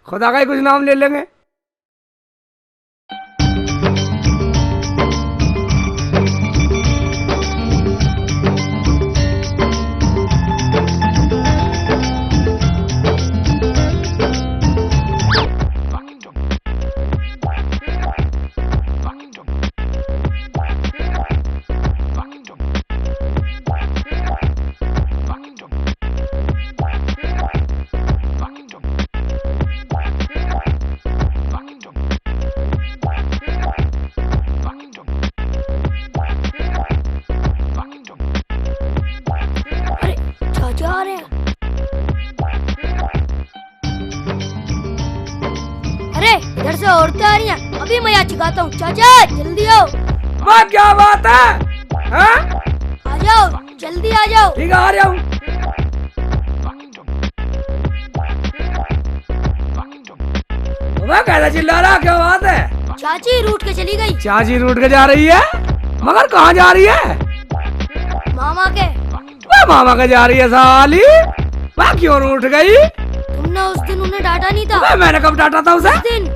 Speaker 3: खुदा का ही कुछ नाम ले लेंगे।
Speaker 8: इधर से औरतें आ रही हैं, अभी मैं यहाँ चिकाता हूँ। चाचा जल्दी आओ।
Speaker 3: वाह क्या बात है?
Speaker 8: आ जाओ जल्दी आ जाओ।
Speaker 3: ठीक है आ रहा हूँ। वह कैसा चिल्ला रहा, क्या बात है?
Speaker 8: चाची रूठ के चली गई।
Speaker 3: चाची रूठ के जा रही है? मगर कहाँ जा रही है?
Speaker 8: मामा के।
Speaker 3: वह मामा के जा रही है साली? वह क्यों रूठ गई?
Speaker 8: तुमने उस दिन उन्हें डांटा नहीं था?
Speaker 3: वह मैंने कब डांटा था उसे?
Speaker 8: उस दिन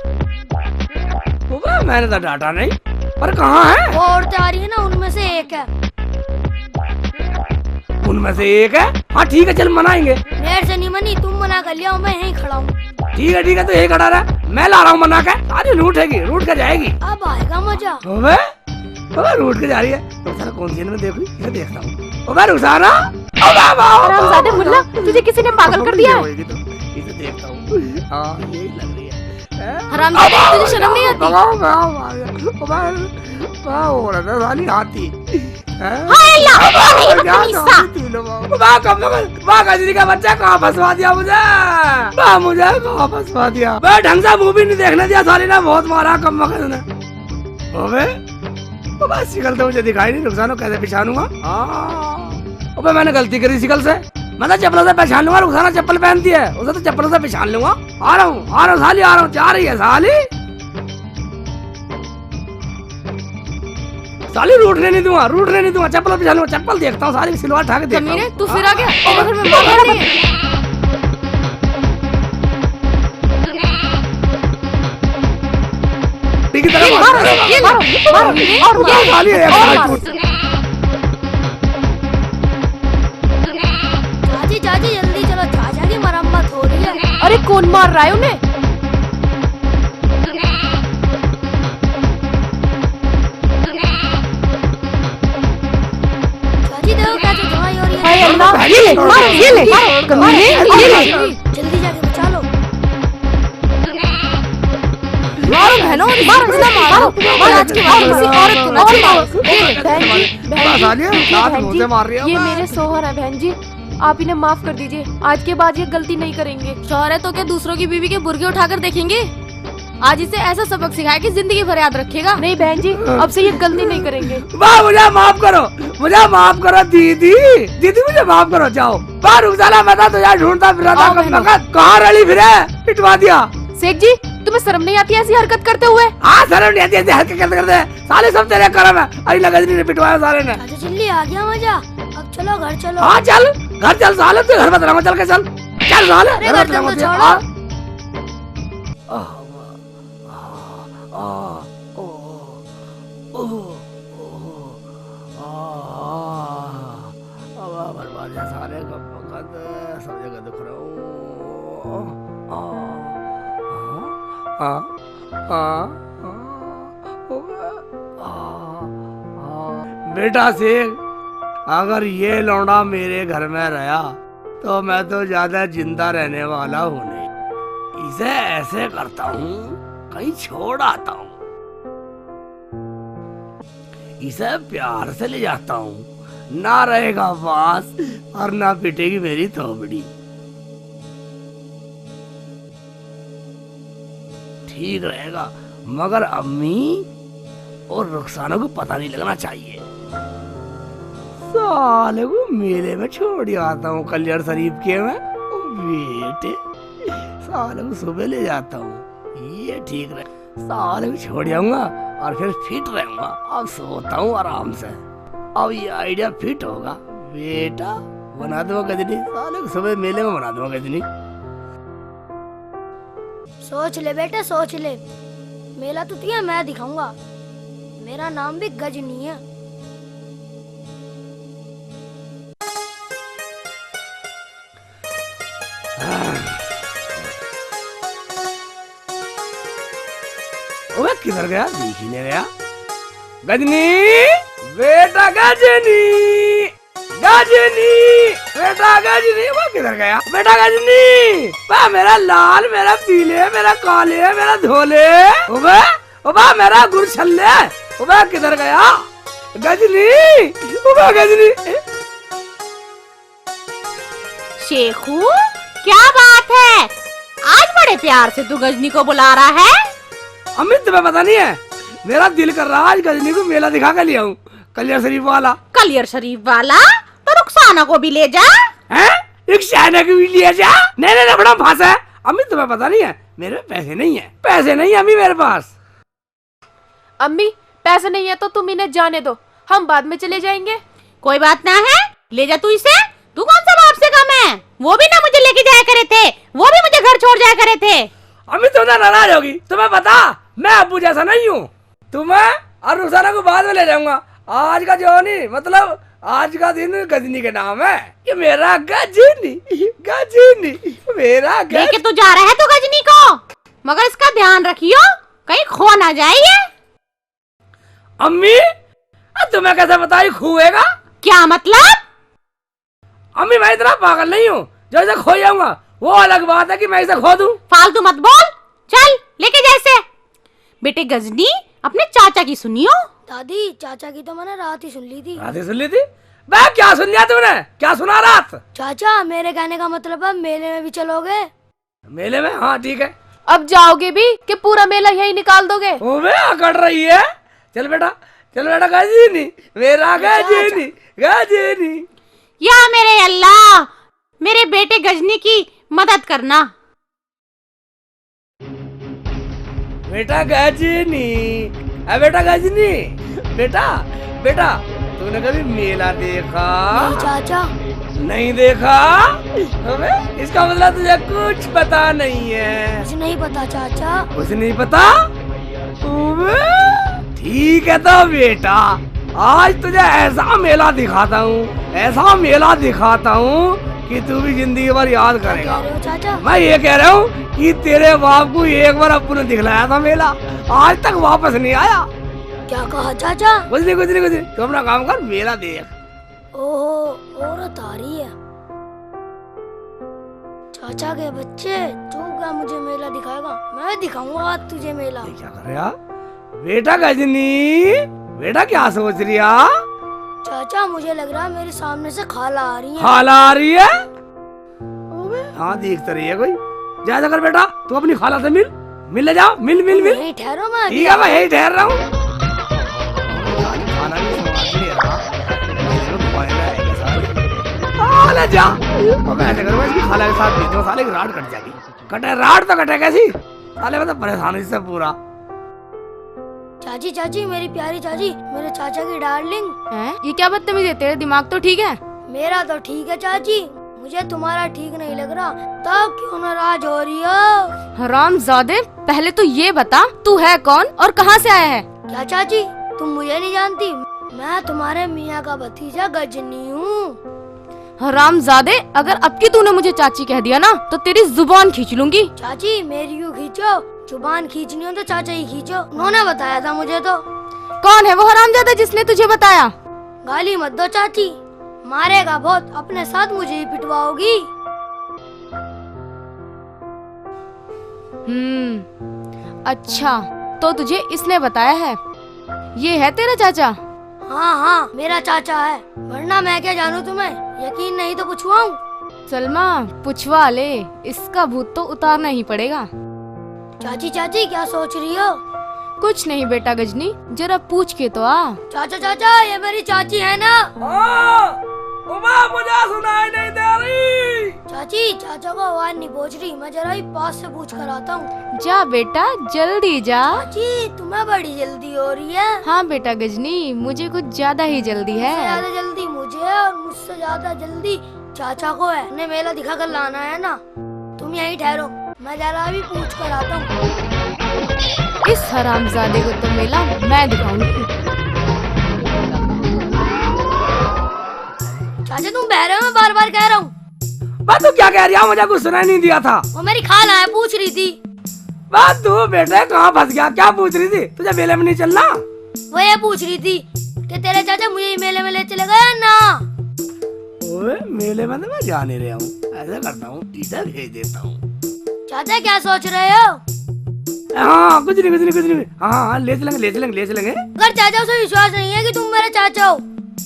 Speaker 3: वह मैंने तो डांटा नहीं, पर कहाँ है?
Speaker 8: वो औरतें आ रही है ना, उनमें से एक है।
Speaker 3: उनमें से एक है? हाँ ठीक है चल मनाएंगे।
Speaker 8: मेरे से नहीं मनी, तुम मना कर लिया, मैं यहीं खड़ा हूँ।
Speaker 3: ठीक है तो यही खड़ा रहा, मैं ला रहा हूँ मना के। अरे रूठ के जाएगी।
Speaker 8: अब आएगा मजा।
Speaker 3: रूठ के जा रही है। रुखसाना कौन सी में देखो, इसे देखता हूँ। रुखसाना
Speaker 2: हरामजादे मुल्ला, तुझे किसी ने पागल कर दिया है?
Speaker 3: इसे देखता हूँ। हाँ यही लग रही है।
Speaker 2: हरामजादे तुझे शर्म नहीं आती?
Speaker 3: साली हाथी का बच्चा कहाँ फंसवा दिया मुझे कहाँ फंसवा दिया? मैं ढंग से मूवी नहीं देखने दिया साली ने, बहुत मारा कम वक्त ने। बस शिकल तो मुझे दिखाई नहीं, रुखसाना कैसे पहचानूंगा? अबे मैंने गलती करी शिकल से, मैं तो चप्पलों से पहचान लूंगा। रुखसाना चप्पल पहनती है, उसे तो चप्पलों से पहचान लूंगा। आ रहा हूँ साली, आ रहा हूँ। जा रही है साली रूठने नहीं दूंगा, चप्पल पहचान लूंगा। चप्पल देखता हूँ साली, सिलवा ठाके देखता हूँ।
Speaker 2: तू फिर आ गया और घर में मार रही है।
Speaker 8: चाची जल्दी चलो, चाचा की मरम्मत हो रही है।
Speaker 2: अरे कौन मार रहा है उन्हें?
Speaker 8: चाची देखो कैसे धुआं हो रही है।
Speaker 5: हाय अल्लाह, ये ले
Speaker 8: जल्दी जाके बचा लो।
Speaker 2: मारो बहनों, मारो आज के बाद किसी औरत को ना छेड़ो। ये ले बहन जी,
Speaker 3: मार रही है।
Speaker 2: ये मेरे सोहर है बहन जी, आप इन्हें माफ कर दीजिए, आज के बाद ये गलती नहीं करेंगे।
Speaker 8: शौहर है तो क्या दूसरों की बीवी के बुर्के उठाकर देखेंगे? आज इसे ऐसा सबक सिखाया कि जिंदगी भर याद रखेगा।
Speaker 2: नहीं बहन जी, अब से ये गलती नहीं करेंगे।
Speaker 3: वाह, मुझे माफ करो, मुझे माफ करो दीदी, दीदी मुझे माफ करो। जाओ बाहर उजाला, मैं तो यार ढूंढता फिर रहा था, कहाँ रली फिरे, पिटवा दिया।
Speaker 2: शेख जी, तुम्हें शर्म नहीं आती ऐसी हरकत करते हुए?
Speaker 3: हाँ शर्म नहीं आती ऐसी हरकत करते, साले सब तेरे कर्म है। अरे गजनी ने पिटवाया सारे ने।
Speaker 8: चाचा चिल्ली आ गया मजा, अब चलो घर चलो।
Speaker 3: हाँ चल घर चल साले, तू घर मत रहो, चल के चल चल साले,
Speaker 8: अरे
Speaker 3: घर मत
Speaker 8: घर
Speaker 3: रहो,
Speaker 8: तो छोड़ो।
Speaker 3: हाँ। सारे सब जगह दुख रहा हूँ। बेटा शेख, अगर ये लौंडा मेरे घर में रहा तो मैं तो ज्यादा जिंदा रहने वाला हूँ नहीं। इसे ऐसे करता हूँ, कहीं छोड़ आता हूँ, इसे प्यार से ले जाता हूँ, ना रहेगा पास और ना पिटेगी मेरी थोबड़ी। ठीक रहेगा, मगर अम्मी और रुखसाना को पता नहीं लगना चाहिए। साले को मेले में छोड़ आता हूँ, कल्याण शरीफ के में बेटे, साले को सुबह ले जाता हूँ, ये ठीक रहे। साले को छोड़ आऊंगा और फिर फिट रहूंगा। अब सोता हूँ आराम से, अब ये आइडिया फिट होगा। बेटा बना दूंगा गजनी, साले को सुबह मेले में बना दूंगा गजनी।
Speaker 8: सोच ले बेटा सोच ले, मेला तो तुझे मैं दिखाऊंगा, मेरा नाम भी गजनी है।
Speaker 3: ओए किधर गया, दिख ही नहीं रहा। गजनी बेटा, गजनी गजनी बेटा, गजनी वो किधर गया बेटा? गजनी बा, मेरा लाल, मेरा पीले, मेरा काले, मेरा धोले, ओबे ओबा मेरा गुरछल्ले, ओबे किधर गया गजनी? ओबे गजनी।
Speaker 4: शेखू क्या बात है, आज बड़े प्यार से तू गजनी को बुला रहा है?
Speaker 3: अमित तुम्हें पता नहीं है, मेरा दिल कर रहा आज गजनी को मेला दिखा कर लिया हूँ, कल्याण शरीफ वाला।
Speaker 4: कलियर शरीफ वाला? तो रुखसाना को भी ले जा।
Speaker 3: हैं? रुखसाना को भी ले जा? नहीं नहीं, बड़ा फांसा है। अमित तुम्हें पता नहीं है, मेरे पैसे नहीं है, पैसे नहीं है अम्मी मेरे पास।
Speaker 2: अम्मी पैसे नहीं है तो तुम इन्हें जाने दो, हम बाद में चले जाएंगे।
Speaker 4: कोई बात ना है, ले जा तू इसे। तू कौन सा बाप से कम है? वो भी ना मुझे लेके जाया करे थे, वो भी मुझे घर छोड़ जाया करे थे।
Speaker 3: अम्मी तुम नाराज होगी, तुम्हें पता मैं अब्बू जैसा नहीं हूँ। तुम्हें और रुखसाना को बाद में ले जाऊंगा। आज का जो नहीं, मतलब आज का दिन गजनी के नाम है। ये मेरा गजनी, गजनी मेरा गजनी।
Speaker 4: लेके तू जा रहा है तो गजनी को, मगर इसका ध्यान रखियो कहीं खो ना जाए ये।
Speaker 3: अम्मी तुम्हें कैसे पता ये खुएगा?
Speaker 4: क्या मतलब?
Speaker 3: अम्मी मैं इतना पागल नहीं हूँ जो इसे खो जाऊंगा, वो अलग बात है कि मैं इसे खो दूं।
Speaker 4: फालतू मत बोल, चल लेके जैसे। बेटे गजनी अपने चाचा की सुनियो।
Speaker 8: दादी चाचा की तो मैंने रात ही सुन ली थी।
Speaker 3: रात ही सुन ली थी? बे क्या सुन लिया तुमने, क्या सुना रात?
Speaker 8: चाचा मेरे कहने का मतलब है मेले में भी चलोगे?
Speaker 3: मेले में? हाँ ठीक है।
Speaker 2: अब जाओगे भी कि पूरा मेला यही निकाल दोगे?
Speaker 3: ओबे अकड़ रही है। चल बेटा, चल बेटा, गजनी मेरा गजनी, गजनी।
Speaker 4: या मेरे अल्लाह, मेरे बेटे गजनी की मदद करना।
Speaker 3: बेटा गजनी, बेटा गजनी, बेटा बेटा तूने कभी मेला देखा?
Speaker 8: नहीं चाचा।
Speaker 3: नहीं देखा? अबे इसका मतलब तुझे कुछ पता नहीं है।
Speaker 8: कुछ नहीं पता चाचा।
Speaker 3: कुछ नहीं पता? ठीक है तो बेटा, आज तुझे ऐसा मेला दिखाता हूँ, ऐसा मेला दिखाता हूँ कि तू भी जिंदगी भर याद करेगा।
Speaker 8: कह रहे हो चाचा?
Speaker 3: मैं ये कह रहा हूँ कि तेरे बाप को एक बार अप्पू ने दिखलाया था मेला, आज तक वापस नहीं आया।
Speaker 8: क्या कहा चाचा?
Speaker 3: कुछ नहीं, कुछ नहीं, कुछ नहीं। तू अपना काम कर, मेला देख।
Speaker 8: ओहो, औरत आ रही है। चाचा के बच्चे, तू क्या मुझे मेला दिखाएगा? मैं दिखाऊंगा आज तुझे मेला।
Speaker 3: क्या कर रहा बेटा गजनी? बेटा क्या सोच रही है?
Speaker 8: चाचा मुझे लग रहा है मेरे सामने से खाला आ रही है।
Speaker 3: खाला आ रही है? अबे हाँ दिख तो रही है कोई। जा कर बेटा तू अपनी खाला से मिल ले जाओ, मिल मिल मिल।
Speaker 8: यहीं ठहरो मैं।
Speaker 3: ठीक है मैं यही ठहर रहा हूँ। खाना भी स्वाद नहीं रहा। ले जा। अब ऐसे करो इसकी खाला के साथ भेजो, साले की राड कट जाएगी। कटे राड तो कटे कैसी? साले मतलब परेशानी से पूरा।
Speaker 8: चाची चाची मेरी प्यारी चाची, मेरे चाचा की डार्लिंग।
Speaker 2: हैं? ये क्या बदतमीजी है? तेरा दिमाग तो ठीक है?
Speaker 8: मेरा तो ठीक है चाची, मुझे तुम्हारा ठीक नहीं लग रहा, तब क्यों नाराज हो रही हो?
Speaker 2: हरामजादे, पहले तो ये बता तू है कौन और कहाँ से आया है?
Speaker 8: क्या चाची तुम मुझे नहीं जानती? मैं तुम्हारे मियाँ का भतीजा गजनी हूँ।
Speaker 2: हरामजादे, अगर अब की तूने मुझे चाची कह दिया ना तो तेरी जुबान खींच लूंगी।
Speaker 8: चाची मेरी क्यों खींचो? जुबान खींचनी हो तो चाचा ही खींचो, उन्होंने बताया था मुझे तो।
Speaker 2: कौन है वो हरामजादा जिसने तुझे बताया?
Speaker 8: गाली मत दो चाची, मारेगा बहुत, अपने साथ मुझे ही पिटवाओगी।
Speaker 2: अच्छा तो तुझे इसने बताया है? ये है तेरा चाचा?
Speaker 8: हाँ हाँ मेरा चाचा है, वरना मैं क्या जानूँ तुम्हें? यकीन नहीं तो पूछवाऊं?
Speaker 2: सलमा पूछवा ले, इसका भूत तो उतारना ही पड़ेगा।
Speaker 8: चाची चाची क्या सोच रही हो?
Speaker 2: कुछ नहीं बेटा गजनी, जरा पूछ के तो आ।
Speaker 8: चाचा चाचा ये मेरी चाची है ना?
Speaker 3: मुझे सुनाई नहीं दे रही।
Speaker 8: चाची चाचा को आवाज नहीं पहुंच रही, मैं जरा ही पास से पूछ कर आता हूँ।
Speaker 2: जा बेटा जल्दी जा।
Speaker 8: चाची तुम्हें बड़ी जल्दी हो रही है।
Speaker 2: हाँ बेटा गजनी, मुझे कुछ ज्यादा ही जल्दी है।
Speaker 8: ज्यादा जल्दी मुझे और मुझसे ज्यादा जल्दी चाचा को है। उन्हें मेला दिखा कर लाना है ना। तुम यहीं ठहरो, मैं जरा अभी पूछ कर आता हूँ।
Speaker 2: इस हरामजादे को तो मेला मैं दिखाऊंगी।
Speaker 8: चाचा तुम बह रहे हो, मैं बार बार कह रहा हूँ।
Speaker 3: बात तू क्या कह रही है? मुझे कुछ सुनाई नहीं दिया था।
Speaker 8: वो मेरी खाला है, पूछ रही थी।
Speaker 3: बात तू बेटे कहाँ फंस गया? क्या पूछ रही थी? तुझे मेले में नहीं चलना?
Speaker 8: वो ये पूछ रही थी कि तेरे चाचा मुझे मेले में ले चले गए ना।
Speaker 3: ओए मेले में तो मैं जा नहीं रहा हूँ, ऐसा करता हूँ टीचर भेज देता हूँ।
Speaker 8: चाचा क्या सोच रहे हो?
Speaker 3: हाँ कुछ नहीं कुछ नहीं कुछ नहीं। हाँ ले चलेंगे ले चलेंगे ले चलेंगे।
Speaker 8: अगर चाचा से विश्वास नहीं है कि तुम मेरे चाचा हो?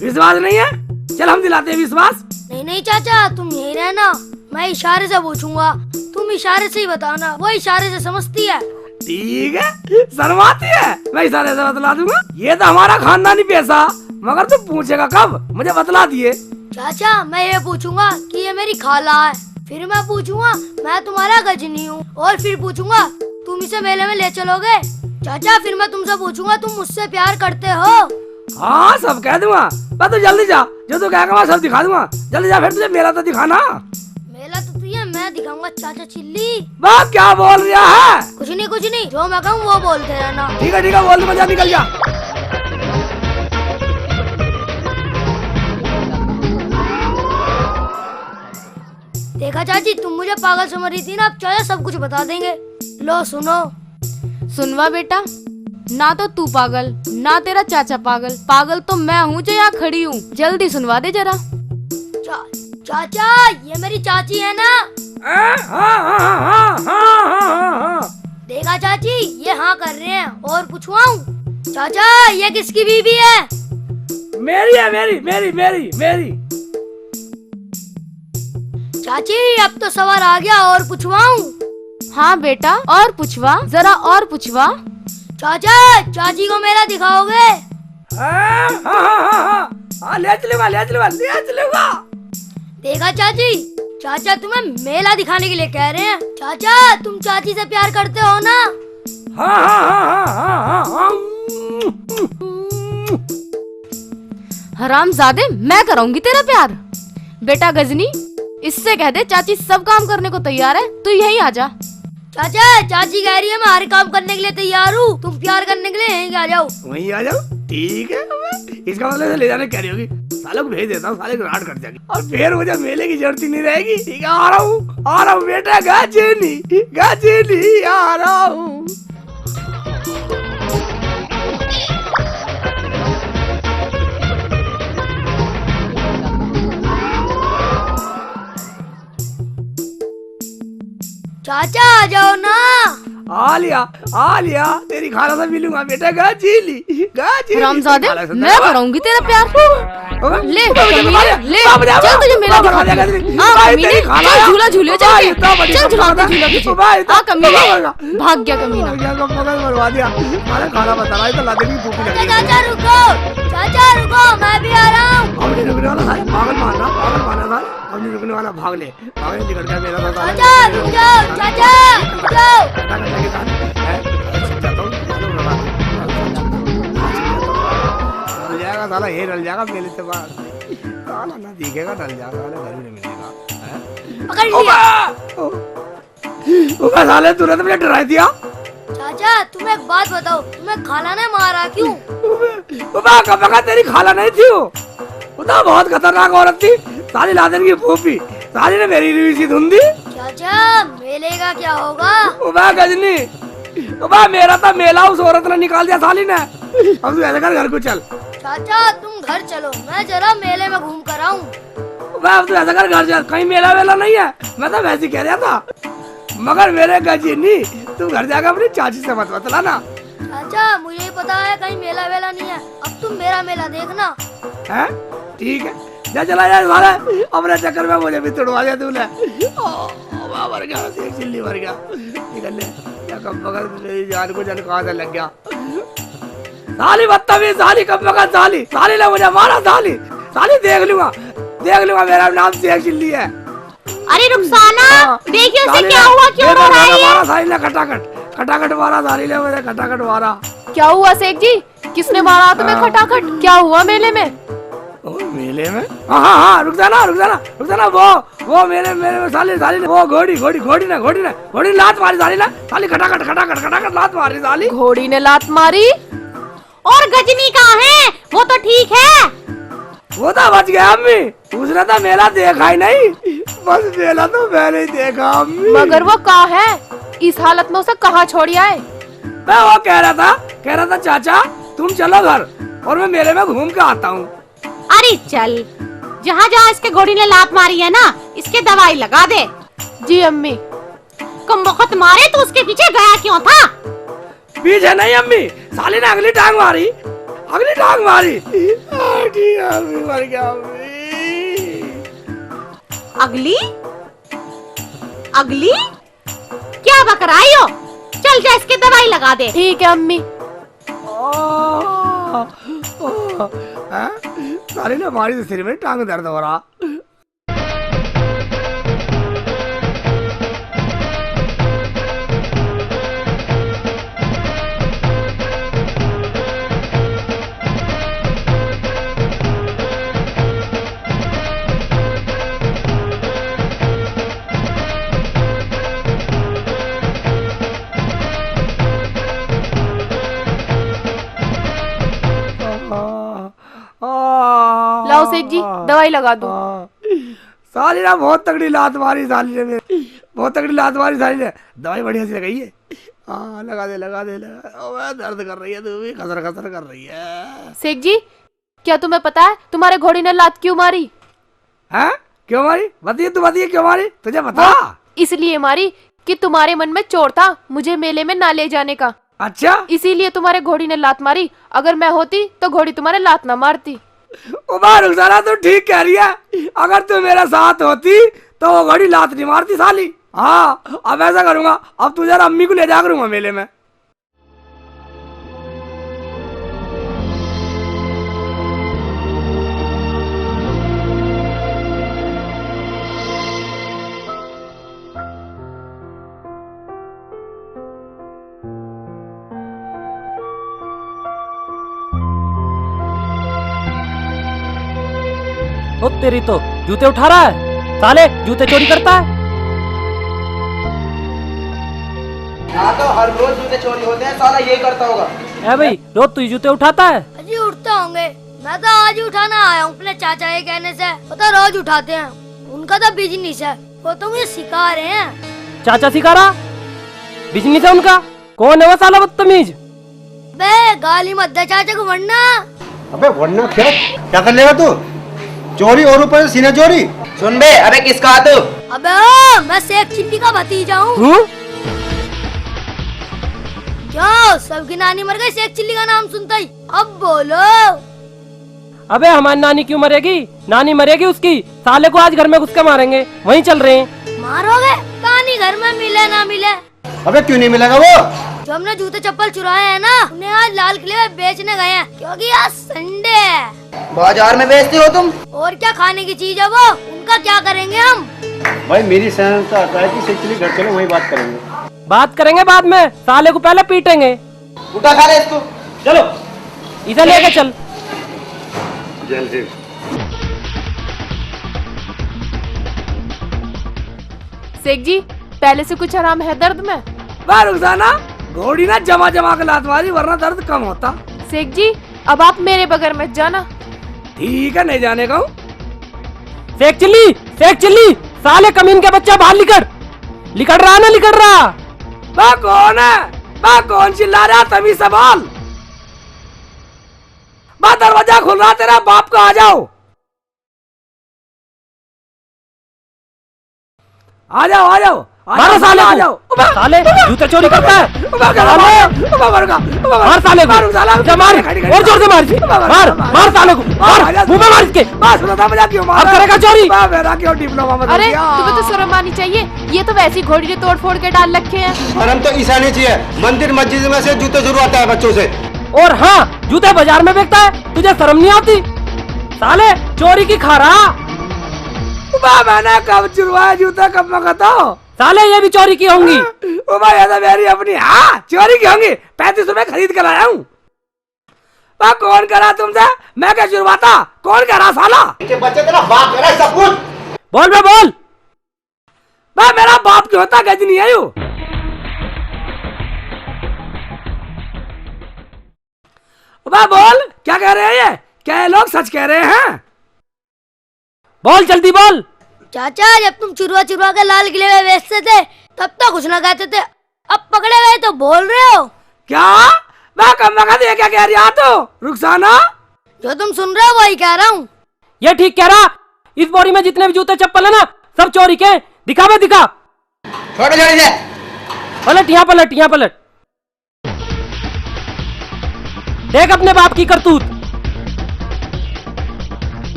Speaker 3: विश्वास नहीं है? चल हम दिलाते हैं विश्वास।
Speaker 8: नहीं नहीं चाचा तुम यही रहना, मैं इशारे से पूछूंगा, तुम इशारे से ही बताना, वो इशारे से समझती है।
Speaker 3: ठीक है, शर्माती है, मैं इशारे से बतला दूंगा। ये तो हमारा खानदानी पैसा, मगर तू पूछेगा कब? मुझे बतला दिए।
Speaker 8: चाचा मैं ये पूछूंगा कि ये मेरी खाला है, फिर मैं पूछूंगा मैं तुम्हारा गजनी हूँ, और फिर पूछूंगा तुम इसे मेले में ले चलोगे? चाचा फिर मैं तुमसे पूछूंगा तुम मुझसे प्यार करते हो?
Speaker 3: हाँ सब कह दूंगा, बस तू जल्दी जा, जो तू कहेगा मैं सब दिखा दूंगा। जल्दी जा, फिर तुझे मेला तो दिखाना।
Speaker 8: मेला तो तुझे मैं दिखाऊंगा चाचा चिल्ली।
Speaker 3: बाप क्या बोल रहा है?
Speaker 8: कुछ नहीं, जो मैं कहूँ वो बोलते रहना।
Speaker 3: ठीक है बोल दे, मजा निकल जा।
Speaker 8: देखा चाची तुम मुझे पागल समझ रही थी ना, अब चाचा सब कुछ बता देंगे। लो सुनो।
Speaker 2: सुनवा बेटा, ना तो तू पागल ना तेरा चाचा पागल, पागल तो मैं हूँ जो यहाँ खड़ी हूँ। जल्दी सुनवा दे जरा।
Speaker 8: चाचा ये मेरी चाची है ना? देखा चाची ये हाँ कर रहे हैं, और पूछवाऊं? चाचा ये किसकी बीवी है?
Speaker 3: मेरी है, मेरी।
Speaker 8: चाची अब तो सवाल आ गया, और पूछवाऊं?
Speaker 2: हाँ बेटा और पूछवा, जरा और पूछवा।
Speaker 8: चाचा चाची को मेला दिखाओगे?
Speaker 3: ले चलूंगा। देखा
Speaker 8: चाची चाचा तुम्हें मेला दिखाने के लिए कह रहे हैं। चाचा तुम चाची से प्यार करते हो ना?
Speaker 3: हाँ।
Speaker 2: हरामजादे मैं कराऊंगी तेरा प्यार। बेटा गजनी इससे कह दे चाची सब काम करने को तैयार है, तू यहीं आ जा।
Speaker 8: चाचा चाची कह रही है मैं हर काम करने के लिए तैयार हूँ, तुम प्यार करने के लिए यहीं आ जाओ।
Speaker 3: वहीं आ जाओ, ठीक है। इसका मतलब ले जाने कह रही होगी, साले को भेज देता हूँ, साले को राट कर जाएगी, और फिर मुझे मेले की जरूरत ही नहीं रहेगी। ठीक है आ रहा हूँ बेटा, गजनी आ रहा हूँ।
Speaker 8: चाचा आ जाओ ना।
Speaker 3: आ लिया तेरी खाला से मिलूंगा बेटा। गा झीली
Speaker 2: रामजादे, मैं कराऊंगी तेरा प्यार। ले कमीने, ले चल तुझे मेला दिखा दूंगा। कमीने, चल झूला झूले, चल झूला झूला पीछे। कमीने, भाग गया कमीना।
Speaker 3: बर्बाद दिया खाना बता रहा है तो लादे की भूखी लगी।
Speaker 8: चाचा रुको, मैं भी आ रहा हूँ।
Speaker 3: अब नहीं रुकने वाला साले, पागल मारना साले। अब नहीं रुकने वाला, भाग ले निकल गया मेरा तो साला।
Speaker 8: चाचा रुक जाओ, चाचा रुक जाओ।
Speaker 3: साला ये डल जाएगा मेरे से बाहर, साला ना दिखेगा, डल जाएगा, साले घर भी नहीं मिलेगा।
Speaker 8: पकड़ लिया।
Speaker 3: ओबे साले तूने तो मुझे डरा दिया।
Speaker 8: चाचा तुम एक बात बताओ, तुम्हें खाला ने मारा क्यों?
Speaker 3: ओबे कब तेरी खाला नहीं थी वो तो बहुत खतरनाक औरत थी, साली लादेन की फूफी। साली ने मेरी रीसी धुन दी।
Speaker 8: चाचा मेले का क्या होगा?
Speaker 3: ओबे गजनी, ओबे मेरा तो मेला उस औरत ने निकाल दिया साली ने। अब तू ऐसे कर, घर को चल।
Speaker 8: चाचा तुम घर चलो, मैं जरा मेले में घूम कर आऊं।
Speaker 3: अब तू ऐसा कर, घर चल। कहीं मेला वेला नहीं है, मैं तो वैसे ही कह रहा था। मगर मेरे गजनी तू घर जाकर अपनी चाची से मत बतलाना।
Speaker 8: चाचा मुझे पता है कहीं मेला वेला नहीं है, अब तुम मेरा मेला देखना।
Speaker 3: है ठीक है, जा चला जाए साले। अपने चक्कर में मुझे भी तोड़वा दिया तूने। मर गया, एक चिल्ली मर गया। निकल ले, क्या कब बगल मेरी जान को जन कहाँ से लग गया। साली बदतमीज, साली कब बगल, साली ने मुझे मारा। साली देख लूंगा मेरा नाम से एक चिल्ली है।
Speaker 4: अरे रुखसाना, देखिए उसे क्या हुआ, क्यों रो रहा है ये?
Speaker 3: साली ने खटाखट मारा, साली ने मुझे खटाखट मारा।
Speaker 2: क्या हुआ शेख जी, किसने मारा तुम्हें खटाखट? क्या हुआ मेले में?
Speaker 3: मेले में? हाँ रुक जाना वो मेरे में साली ने वो घोड़ी ने लात मारी। साली खटाखट लात मारी साली।
Speaker 2: घोड़ी ने लात मारी?
Speaker 4: और गजनी कहाँ है? वो तो ठीक है।
Speaker 3: वो तो बच गया अम्मी, उसने तो मेला देखा ही नहीं। बस मेला तो मैंने ही देखा अम्मी।
Speaker 2: मगर वो कहाँ है? इस हालत में उसे कहाँ छोड़ आए?
Speaker 3: मैं वो कह रहा था चाचा तुम चलो घर और मैं मेले में घूम के आता हूँ।
Speaker 4: अरे चल, जहाँ इसके घोड़ी ने लात मारी है ना, इसके दवाई लगा दे।
Speaker 2: जी अम्मी।
Speaker 4: कम वक्त मारे तो उसके पीछे गया क्यों था?
Speaker 3: पीछे नहीं अम्मी, साली ने अगली टांग मारी। अम्मी मर गया अम्मी।
Speaker 4: अगली क्या बकराई हो? चल जा, इसके दवाई लगा दे।
Speaker 2: ठीक है अम्मी।
Speaker 3: साली ने मारी तो सिर में टांग दर्द हो रहा।
Speaker 2: लाओ शेख जी, दवाई लगा दो।
Speaker 3: साली ने बहुत तगड़ी लात मारी। साली ने दवाई बढ़िया सी लगाई है। लगा दे। दर्द कर रही है, तू भी खसर कर रही है।
Speaker 2: शेख जी, क्या तुम्हें पता है तुम्हारे घोड़ी ने लात क्यों मारी?
Speaker 3: हैं? क्यों मारी? बताइए क्यों मारी? तुझे पता?
Speaker 2: इसलिए मारी कि तुम्हारे मन में चोर था मुझे मेले में ना ले जाने का।
Speaker 3: अच्छा,
Speaker 2: इसीलिए तुम्हारे घोड़ी ने लात मारी। अगर मैं होती तो घोड़ी तुम्हारे लात ना मारती।
Speaker 3: रुखसाना तू ठीक कह रही है। अगर तू मेरे साथ होती तो वो घोड़ी लात नहीं मारती साली। हाँ, अब ऐसा करूंगा, अब तुझे अम्मी को ले जा करूंगा मेले में।
Speaker 6: ओ तेरी तो जूते उठा रहा है, साले जूते चोरी करता है।
Speaker 9: यहाँ तो हर रोज जूते चोरी होते हैं, साला यही करता होगा।
Speaker 6: ए भाई, रोज तू जूते उठाता है?
Speaker 8: अजी उठते होंगे, मैं तो आज ही उठाना आया हूँ अपने चाचा के कहने से। वो तो रोज उठाते हैं, उनका तो बिजनेस है, वो तो मुझे सिखा रहे हैं।
Speaker 6: चाचा सिखा रहा? बिजनेस है उनका? कौन है वो साला बदतमीज?
Speaker 8: बे गाली मत दे चाचा को, वरना।
Speaker 9: अबे वरना क्या कर लेगा तू? चोरी और ऊपर से सीना चोरी। सुन बे, अबे किसका तू?
Speaker 8: अबे मैं शेख चिल्ली का भतीजा हूँ। क्यों सबकी नानी मर गई शेख चिल्ली का नाम सुनता ही? अब बोलो।
Speaker 6: अबे हमारी नानी क्यों मरेगी? नानी मरेगी उसकी। साले को आज घर में घुस के मारेंगे। वहीं चल रहे हैं।
Speaker 8: मारोगे? कहानी घर में मिले ना मिले।
Speaker 9: अबे क्यों नहीं मिलेगा वो?
Speaker 8: जो हमने जूते चप्पल चुराए हैं ना, उन्हें आज लाल किले में बेचने गए हैं, क्योंकि आज संडे है।
Speaker 9: बाजार में बेचते हो तुम?
Speaker 8: और क्या खाने की चीज है वो, उनका क्या करेंगे हम?
Speaker 9: भाई मेरी सहन आता है कि शेख चिल्ली घर चलो, वही बात करेंगे।
Speaker 6: बात करेंगे बाद में, साले को पहले पीटेंगे।
Speaker 9: उठा खा रहे इसको, चलो
Speaker 6: इसे लेके चल।
Speaker 9: जल्दी।
Speaker 2: शेख जी, पहले से कुछ आराम है दर्द में?
Speaker 3: वाह रुखसाना, घोड़ी ना जमा जमा के लात मारी, वरना दर्द कम होता।
Speaker 2: शेख जी, अब आप मेरे बगैर मत जाना।
Speaker 3: ठीक है, नहीं जाने का हूँ।
Speaker 6: शेख चिल्ली, साले कमीन के बच्चा बाहर लिकड़ रहा ना, लिकड़ रहा।
Speaker 3: वह कौन है? वह कौन चिल्ला रहा? तभी सवाल। वह दरवाजा खुल रहा, तेरा बाप का आ जाओ। आ जाओ आ जाओ,
Speaker 6: मारो साले
Speaker 3: आ
Speaker 6: को।
Speaker 3: जाओ।
Speaker 6: साले जूते चोरी करता है। मार साले को, मार और जोर से मार साले को, मुंह में मार इसके। अब करेगा चोरी।
Speaker 2: अरे तुम्हें तो शर्म आनी चाहिए, ये तो वैसी घोड़ी ने तोड़ फोड़ के डाल रखे हैं।
Speaker 9: शर्म तो ईसा नहीं चाहिए, मंदिर मस्जिद में से जूते जुड़वाता है बच्चों से।
Speaker 6: और हाँ, जूते बाजार में बेचता है, तुझे शर्म नहीं आती? साले चोरी की खा रहा।
Speaker 3: मैंने कब चुरवाया जूता, कब मंगाता हो?
Speaker 6: साले ये भी चोरी की होंगी।
Speaker 3: मेरी अपनी, हाँ चोरी की होंगी। 35 रुपए खरीद कर आया हूँ। कौन करा तुमसे? मैं क्या चुरवाता? कौन करा साला?
Speaker 9: बच्चे तेरा बाप करा सब कुछ।
Speaker 6: बोल बे बोल।
Speaker 3: मेरा बाप क्यों होता? गजनी है यू। बोल, क्या कह रहे हैं ये? क्या ये लोग सच कह रहे हैं?
Speaker 6: बोल जल्दी बोल।
Speaker 8: चाचा, जब तुम चुरवा चुरवा के लाल किले में बेचते थे, तब तो कुछ ना कहते थे, अब पकड़े गए तो बोल रहे हो।
Speaker 3: क्या? मैं कम मगा दिया, क्या कह रही तो रुखसाना?
Speaker 8: जो तुम सुन रहे हो वही कह रहा हूँ।
Speaker 6: ये ठीक कह रहा। इस बोरी में जितने भी जूते चप्पल है ना, सब चोरी के। दिखा बे दिखा। पलट यहाँ पलट। देख अपने बाप की करतूत।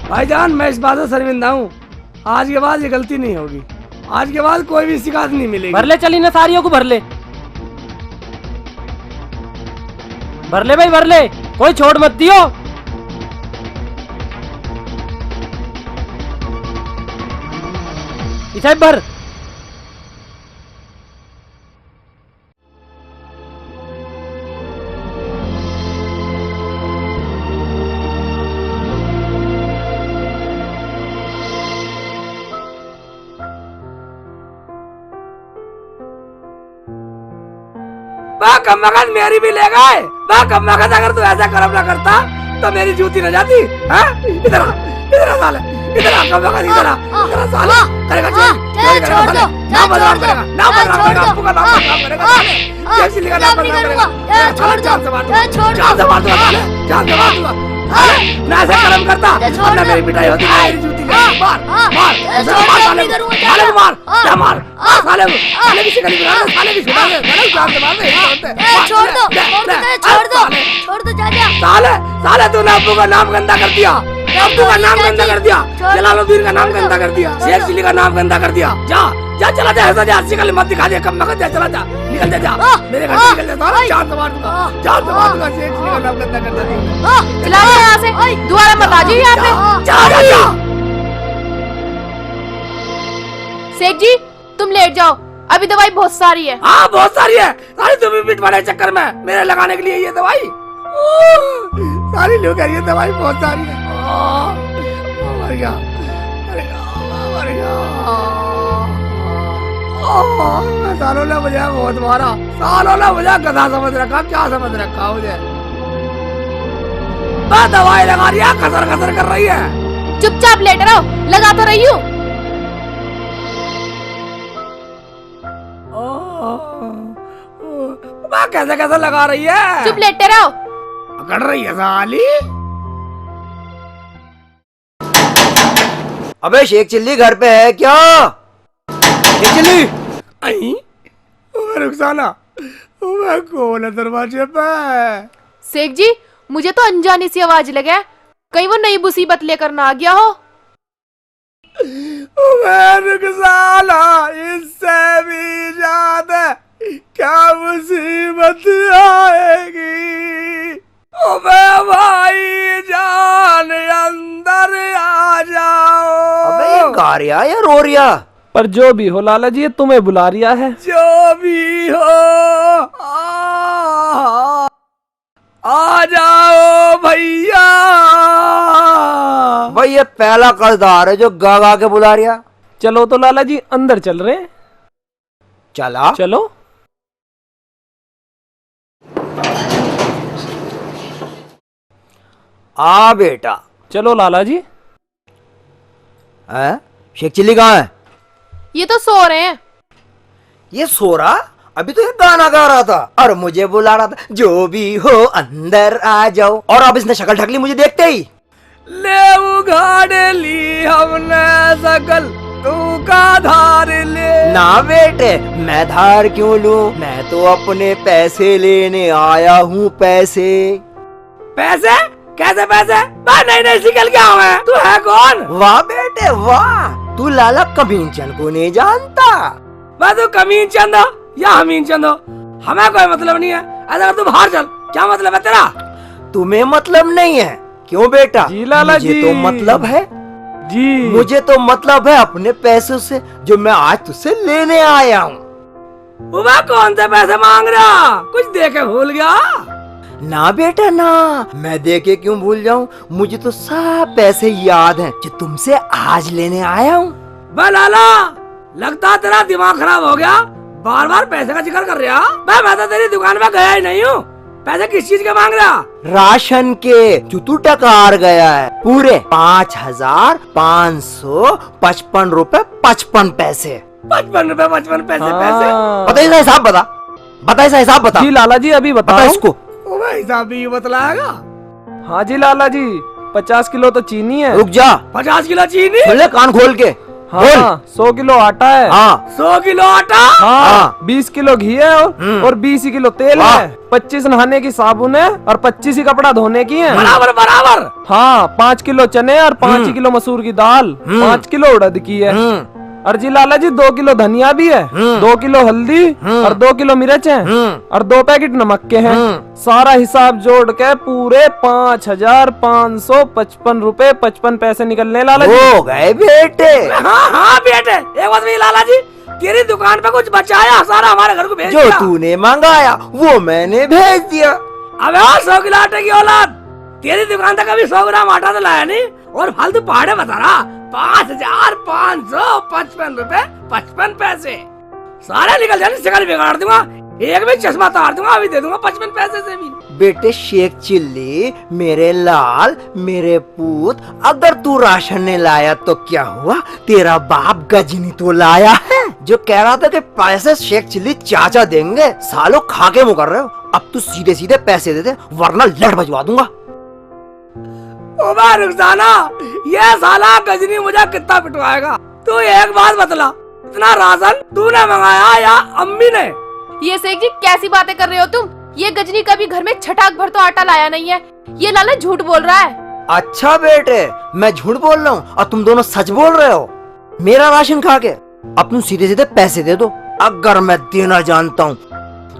Speaker 3: भाईजान, मैं इस बात से शर्मिंदा हूँ। आज के बाद ये गलती नहीं होगी। आज के बाद कोई भी शिकायत नहीं मिलेगी।
Speaker 6: भर ले चली ना, सारियों को भर ले भाई, भर ले, कोई छोड़ मत दियो। इसे भर।
Speaker 3: कम वक्त मेरी भी ले गए। कम वक्त अगर तू ऐसा कर्म ना करता तो मेरी जूती न जाती। इधर साले, इधर कम वक्त, इधर साले। करेगा चोरी करेगा साले, नाम बदनाम करेगा, नाम बदनाम करेगा, आपको का नाम बदनाम करेगा साले। शेख चिल्ली का नाम बदनाम करेगा। जान से मार दूंगा। ना ऐसा कर्म करता ना मेरी पिटाई होती, मेरी जूती मार साले को, मार साले की शिकली बना दे, साले की छुड़ा दे, जान से मार दे।
Speaker 8: छोड़ दो चाचा।
Speaker 3: साले तूने अब्बू का नाम गंदा कर दिया, अब्बू का नाम गंदा कर दिया, जलालुद्दीन का नाम गंदा कर दिया, शेख चिल्ली का नाम गंदा कर दिया। जा चला जा, ऐसा जा, शिकल मत दिखा दे, कम मत जा, चला जा, निकल जा, मेरे घर से निकल जा, साला जान से मार दूंगा, शेख चिल्ली का नाम गंदा कर दिया।
Speaker 2: चला जा यहाँ से, दोबारा मत आ जाइए यहाँ पे।
Speaker 3: जा।
Speaker 2: शेख जी, तुम लेट जाओ, अभी दवाई बहुत सारी है।
Speaker 3: हाँ बहुत सारी है, सारी तुम्हें पीट पड़े चक्कर में मेरे लगाने के लिए ये दवाई सारी लोग ये दवाई बहुत सारी है। मर गया। सालों ने मुझे बहुत मारा, सालों ने मुझे गधा समझ रखा, क्या समझ रखा मुझे। दवाई लगा रही है, खसर कर रही है।
Speaker 2: चुपचाप लेट रहो, लगा तो रही हूँ।
Speaker 3: कैसे लगा रही है?
Speaker 2: चुप लेटे रहो।
Speaker 3: पकड़ रही है साली।
Speaker 10: अबे शेख चिल्ली घर पे है क्या? शेख चिल्ली,
Speaker 3: रुखसाना मैं कौन है दरवाजे पे?
Speaker 2: शेख जी, मुझे तो अनजानी सी आवाज लगे, कहीं वो नई मुसीबत लेकर ना आ गया हो।
Speaker 3: रुखसाना, इससे भी ज्यादा क्या मुसीबत आएगी? भाई जान अंदर आ जाओ।
Speaker 7: अबे ये गा रिया या रो रिया? पर जो भी हो लाला जी, ये तुम्हें बुला रिया है।
Speaker 3: जो भी हो आ जाओ भैया।
Speaker 7: भाई ये पहला कर्जदार है जो गा गा के बुला रिया। चलो तो लाला जी अंदर चल रहे हैं। चला चलो। आ बेटा। चलो लाला जी। शेख चिल्ली कहाँ है?
Speaker 2: ये तो सो रहे हैं।
Speaker 7: ये सो रहा? अभी तो ये गाना गा रहा था और मुझे बुला रहा था, जो भी हो अंदर आ जाओ। और अब इसने शक्ल ढक ली मुझे देखते ही।
Speaker 3: ले उघाड़ ली हमने शकल, तू का धार ले।
Speaker 7: ना बेटे, मैं धार क्यों लूं? मैं तो अपने पैसे लेने आया हूँ। पैसे?
Speaker 3: पैसे? कैसे पैसे? नहीं नहीं निकल गया मैं। तू है कौन?
Speaker 7: वाह बेटे वाह, तू लाला कमीन चंद को नहीं जानता?
Speaker 3: मैं तो कमीन चंद हो या हमीन चंद हो, हमें कोई मतलब नहीं है। अगर तू बाहर चल, क्या मतलब है तेरा?
Speaker 7: तुम्हें मतलब नहीं है? क्यों बेटा?
Speaker 3: जी लाला
Speaker 7: मुझे
Speaker 3: जी।
Speaker 7: तो मतलब है
Speaker 3: जी।
Speaker 7: मुझे तो मतलब है अपने पैसों से, जो मैं आज तुझसे लेने आया हूँ।
Speaker 3: वह कौन से पैसे मांग रहा? कुछ दे के भूल गया?
Speaker 7: ना बेटा ना, मैं दे के क्यों भूल जाऊं? मुझे तो सब पैसे याद हैं जो तुमसे आज लेने आया हूँ।
Speaker 3: लाला, लगता तेरा दिमाग खराब हो गया, बार बार पैसे का जिक्र कर रहा। मैं तो तेरी दुकान में गया ही नहीं हूँ। पैसे किस चीज के मांग रहा?
Speaker 7: राशन के, जो तू टकार गया है। पूरे 5,555 रुपए 55 पैसे।
Speaker 3: 55 रुपए 55 पैसे? पैसे
Speaker 7: बता इसका हिसाब, बता इसका हिसाब बता।
Speaker 6: जी लाला जी अभी
Speaker 7: बता इसको।
Speaker 3: हिसाब भी बतलाएगा?
Speaker 6: हाँ जी लाला जी, 50 किलो तो चीनी है।
Speaker 7: रुक जा।
Speaker 3: 50 किलो चीनी?
Speaker 7: बोले कान खोल के।
Speaker 6: हाँ, 100 किलो आटा है।
Speaker 7: हाँ
Speaker 3: 100 किलो आटा?
Speaker 6: हाँ, 20 किलो घी है और 20 किलो तेल है। 25 नहाने की साबुन है और 25 ही कपड़ा धोने की है।
Speaker 3: बराबर बराबर।
Speaker 6: हाँ, 5 किलो चने और 5 किलो मसूर की दाल, 5 किलो उड़द की है। और जी लाला जी 2 किलो धनिया भी है, 2 किलो हल्दी और 2 किलो मिर्च है और 2 पैकेट नमक के हैं। सारा हिसाब जोड़ के पूरे 5,555 रुपए 55 पैसे निकलने लाला जी।
Speaker 7: हो गए बेटे।
Speaker 3: हाँ हाँ बेटे, एक बात भी लाला जी, तेरी दुकान पे कुछ बचाया? सारा हमारे घर को भेज
Speaker 7: जो
Speaker 3: दिया।
Speaker 7: तूने मंगाया वो मैंने भेज दिया।
Speaker 3: अबे 100 किलो आटे की औलाद, तेरी दुकान तक अभी 100 ग्राम आटा तो लाया नहीं और फालतू पहाड़े बता रहा। 5,555 रुपए 55 पैसे सारे निकल जाने, शिकल बिगाड़ दूंगा, एक भी चश्मा तार दूंगा, अभी दे दूंगा 55 पैसे से भी।
Speaker 7: बेटे शेख चिल्ली, मेरे लाल, मेरे पूत, अगर तू राशन ने लाया तो क्या हुआ? तेरा बाप गजनी तो लाया है, जो कह रहा था कि पैसे शेख चिल्ली चाचा देंगे। सालों खा के मुकर रहे हो। अब तू सीधे सीधे पैसे दे दे, वरना लड़ भजवा दूंगा।
Speaker 3: रुखसाना, ये साला गजनी मुझे कितना पिटवाएगा? तू एक बात बतला, इतना राशन तूने मंगाया या अम्मी ने?
Speaker 2: ये शेख जी कैसी बातें कर रहे हो तुम? ये गजनी कभी घर में छटाक भर तो आटा लाया नहीं है। ये लाला झूठ बोल रहा है।
Speaker 7: अच्छा बेटे, मैं झूठ बोल रहा हूँ और तुम दोनों सच बोल रहे हो। मेरा राशन खा के अब तुम सीधे सीधे पैसे दे दो। अगर मैं देना जानता हूँ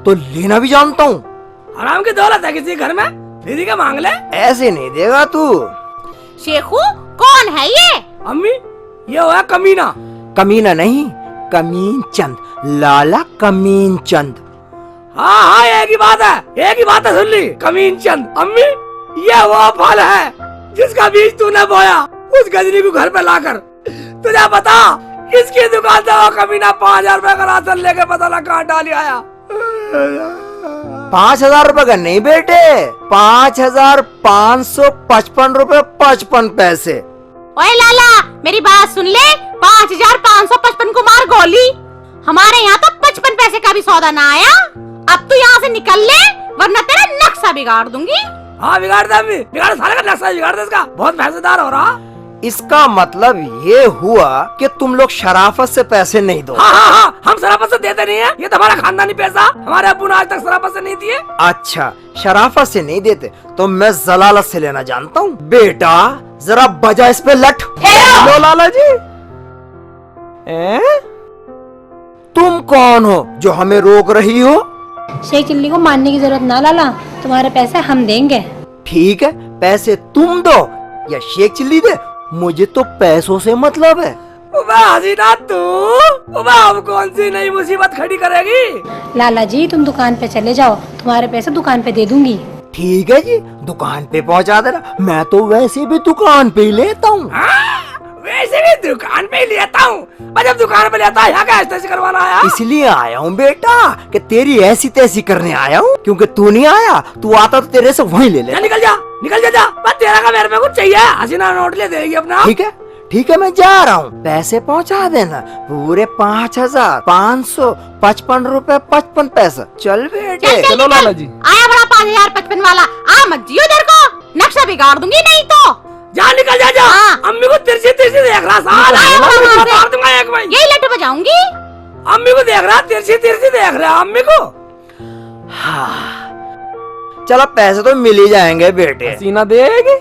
Speaker 7: तो लेना भी जानता हूँ।
Speaker 3: हराम की दौलत है किसी घर में, दीदी का मांग ले।
Speaker 7: ऐसे नहीं देगा तू।
Speaker 4: शेखू कौन है ये?
Speaker 3: अम्मी, ये हुआ कमीना।
Speaker 7: कमीना नहीं, कमीन चंद, लाला कमीन चंद।
Speaker 3: हाँ हाँ एक ही बात है, एक ही बात है, सुन ली। कमीन चंद। अम्मी, ये वो फल है जिसका बीज तूने बोया उस गजनी को घर पे लाकर। तुझे पता, इसकी दुकान से वो कमीना 5,000 रुपए का राशन लेके पता ना कहाँ डाली आया।
Speaker 7: 5,000 रुपए का नहीं बेटे, 5,555 रुपए 55 पैसे।
Speaker 4: ओए लाला, मेरी बात सुन ले, 5,555 को मार गोली। हमारे यहाँ तो 55 पैसे का भी सौदा ना आया। अब तू यहाँ से निकल ले, वरना तेरा नक्शा बिगाड़ दूंगी।
Speaker 3: हाँ बिगाड़ दे अम्मी, बिगाड़, साले का नक्शा बिगाड़ दे इसका, बहुत पैसेदार हो रहा।
Speaker 7: इसका मतलब ये हुआ कि तुम लोग शराफत से पैसे नहीं दो।
Speaker 3: हाँ हाँ हाँ, हम शराफत से देते नहीं है, ये तो हमारा खानदानी पैसा, हमारे अब्बू ने आज तक शराफत से नहीं दिए।
Speaker 7: अच्छा, शराफत से नहीं देते तो मैं जलालत से लेना जानता हूँ। बेटा जरा बजा इस पे लठ।
Speaker 6: लो लाला जी।
Speaker 7: तुम कौन हो जो हमें रोक रही हो?
Speaker 5: शेख चिल्ली को मानने की जरूरत ना लाला, तुम्हारे पैसे हम देंगे।
Speaker 7: ठीक है, पैसे तुम दो या शेख चिल्ली दे, मुझे तो पैसों से मतलब है।
Speaker 3: हसीना तू अब कौन सी नई मुसीबत खड़ी करेगी?
Speaker 5: लाला जी तुम दुकान पे चले जाओ, तुम्हारे पैसे दुकान पे दे दूंगी।
Speaker 7: ठीक है जी, दुकान पे पहुंचा देना, मैं तो वैसे भी दुकान पे ही लेता हूँ।
Speaker 3: वैसे भी दुकान पे ही लेता हूँ, जब दुकान पे लेता है यहाँ क्या ऐसे करवाना आया?
Speaker 7: इसलिए आया हूँ बेटा कि तेरी ऐसी तैसी करने आया हूँ, क्योंकि तू नहीं आया, तू आता तो तेरे से वहीं ले ले।
Speaker 3: निकल जा बस, तेरा का मेरे में कुछ चाहिए? हसीना नोट ले देगी अपना।
Speaker 7: ठीक है मैं जा रहा हूँ, पैसे पहुँचा देना पूरे 5,555 रुपए 55 पैसा। चल बेटे।
Speaker 6: चलो लाला जी।
Speaker 4: आया बड़ा 5,055 वाला, आ मत जियो इधर को, नक्शा बिगाड़ दूंगी नहीं तो।
Speaker 3: जा निकल जा।
Speaker 4: हाँ।
Speaker 3: अम्मी को तिरछी तिरछी देख रहा, मार दूंगा एक भाई।
Speaker 4: यही लट बजाऊंगी।
Speaker 3: अम्मी को देख रहा, तिरछी तिरछी देख रहा अम्मी को।
Speaker 7: चलो पैसे तो मिल ही जाएंगे बेटे।
Speaker 6: हसीना देगी?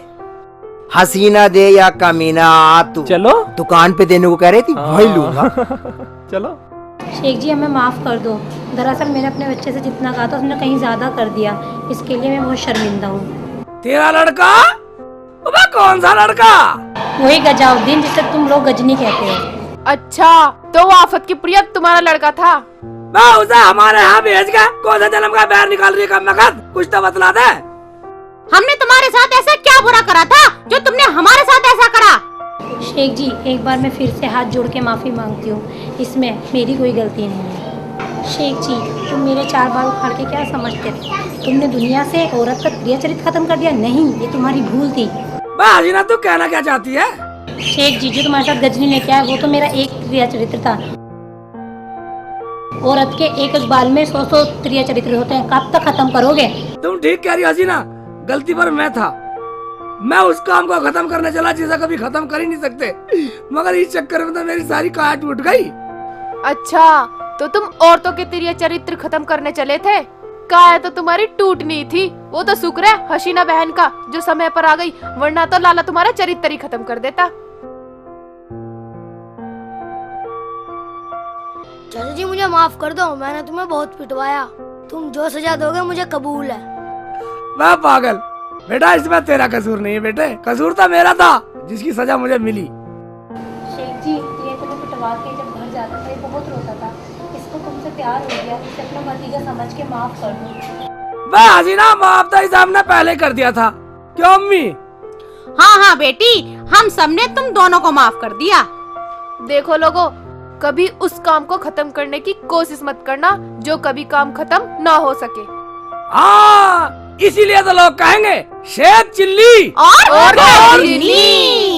Speaker 7: हसीना दे या कमीना, तू
Speaker 6: चलो
Speaker 7: दुकान पे देने को कह रही थी, वही लूंगा।
Speaker 6: चलो।
Speaker 5: शेख जी हमें माफ कर दो, दरअसल मैंने अपने बच्चे से जितना कहा था उसने कहीं ज्यादा कर दिया, इसके लिए मैं बहुत शर्मिंदा हूँ।
Speaker 3: तेरा लड़का? कौन सा लड़का?
Speaker 5: वही गजाउद्दीन जिसे तुम लोग गजनी कहते हो।
Speaker 2: अच्छा, तो वो आफत की प्रिया तुम्हारा लड़का था?
Speaker 3: उसे हमारे यहाँ भेज के कौन सा जन्म का बैर निकाल रही है? कुछ तो बतला दे।
Speaker 4: हमने तुम्हारे साथ ऐसा क्या बुरा करा था जो तुमने हमारे साथ ऐसा करा?
Speaker 5: शेख जी एक बार मैं फिर से हाथ जोड़ के माफी मांगती हूँ, इसमें मेरी कोई गलती नहीं है। शेख जी तुम मेरे 4 बार उखाड़ के क्या समझते थे? तुमने दुनिया से एक औरत का प्रिय चरित्र खत्म कर दिया? नहीं, ये तुम्हारी भूल थी।
Speaker 3: हसीना तू कहना क्या चाहती है?
Speaker 5: शेख जी जो तुम्हारे साथ गजनी लेके आया वो तो मेरा एक प्रिय चरित्र था। औरत के एक एक बाल में 100 प्रिय चरित्र होते हैं, कब तक खत्म करोगे?
Speaker 3: तुम ठीक कह रही हो हसीना, गलती पर मैं था। मैं उस काम को खत्म करने चला जिसे कभी खत्म कर ही नहीं सकते, मगर इस चक्कर में तो मेरी सारी काया टूट गई।
Speaker 2: अच्छा, तो तुम औरतों के प्रिय चरित्र खत्म करने चले थे? काया तो तुम्हारी टूटनी थी, वो तो शुक्र है हसीना बहन का जो समय पर आ गई, वरना तो लाला तुम्हारा चरित्र ही खत्म कर देता।
Speaker 8: चाचा जी मुझे माफ कर दो, मैंने तुम्हें बहुत पिटवाया, तुम जो सजा दोगे मुझे कबूल है।
Speaker 3: मैं पागल बेटा, इसमें तेरा कसूर नहीं है बेटे, कसूर तो मेरा था जिसकी सजा मुझे मिली।
Speaker 5: शेख जी ये तुम्हें पिटवा के जब घर जाता था ये बहुत रोता था, इसको तुमसे प्यार हो गया, इसे अपना भतीजा समझ के माफ कर दो।
Speaker 3: हसीना माफ तो इसे हमने पहले कर दिया था, क्यों अम्मी?
Speaker 4: हाँ बेटी, हम सबने तुम दोनों को माफ कर दिया।
Speaker 2: देखो लोगो, कभी उस काम को खत्म करने की कोशिश मत करना जो कभी काम खत्म ना हो सके।
Speaker 3: हाँ, इसीलिए तो लोग कहेंगे शेख चिल्ली
Speaker 4: और गजनी।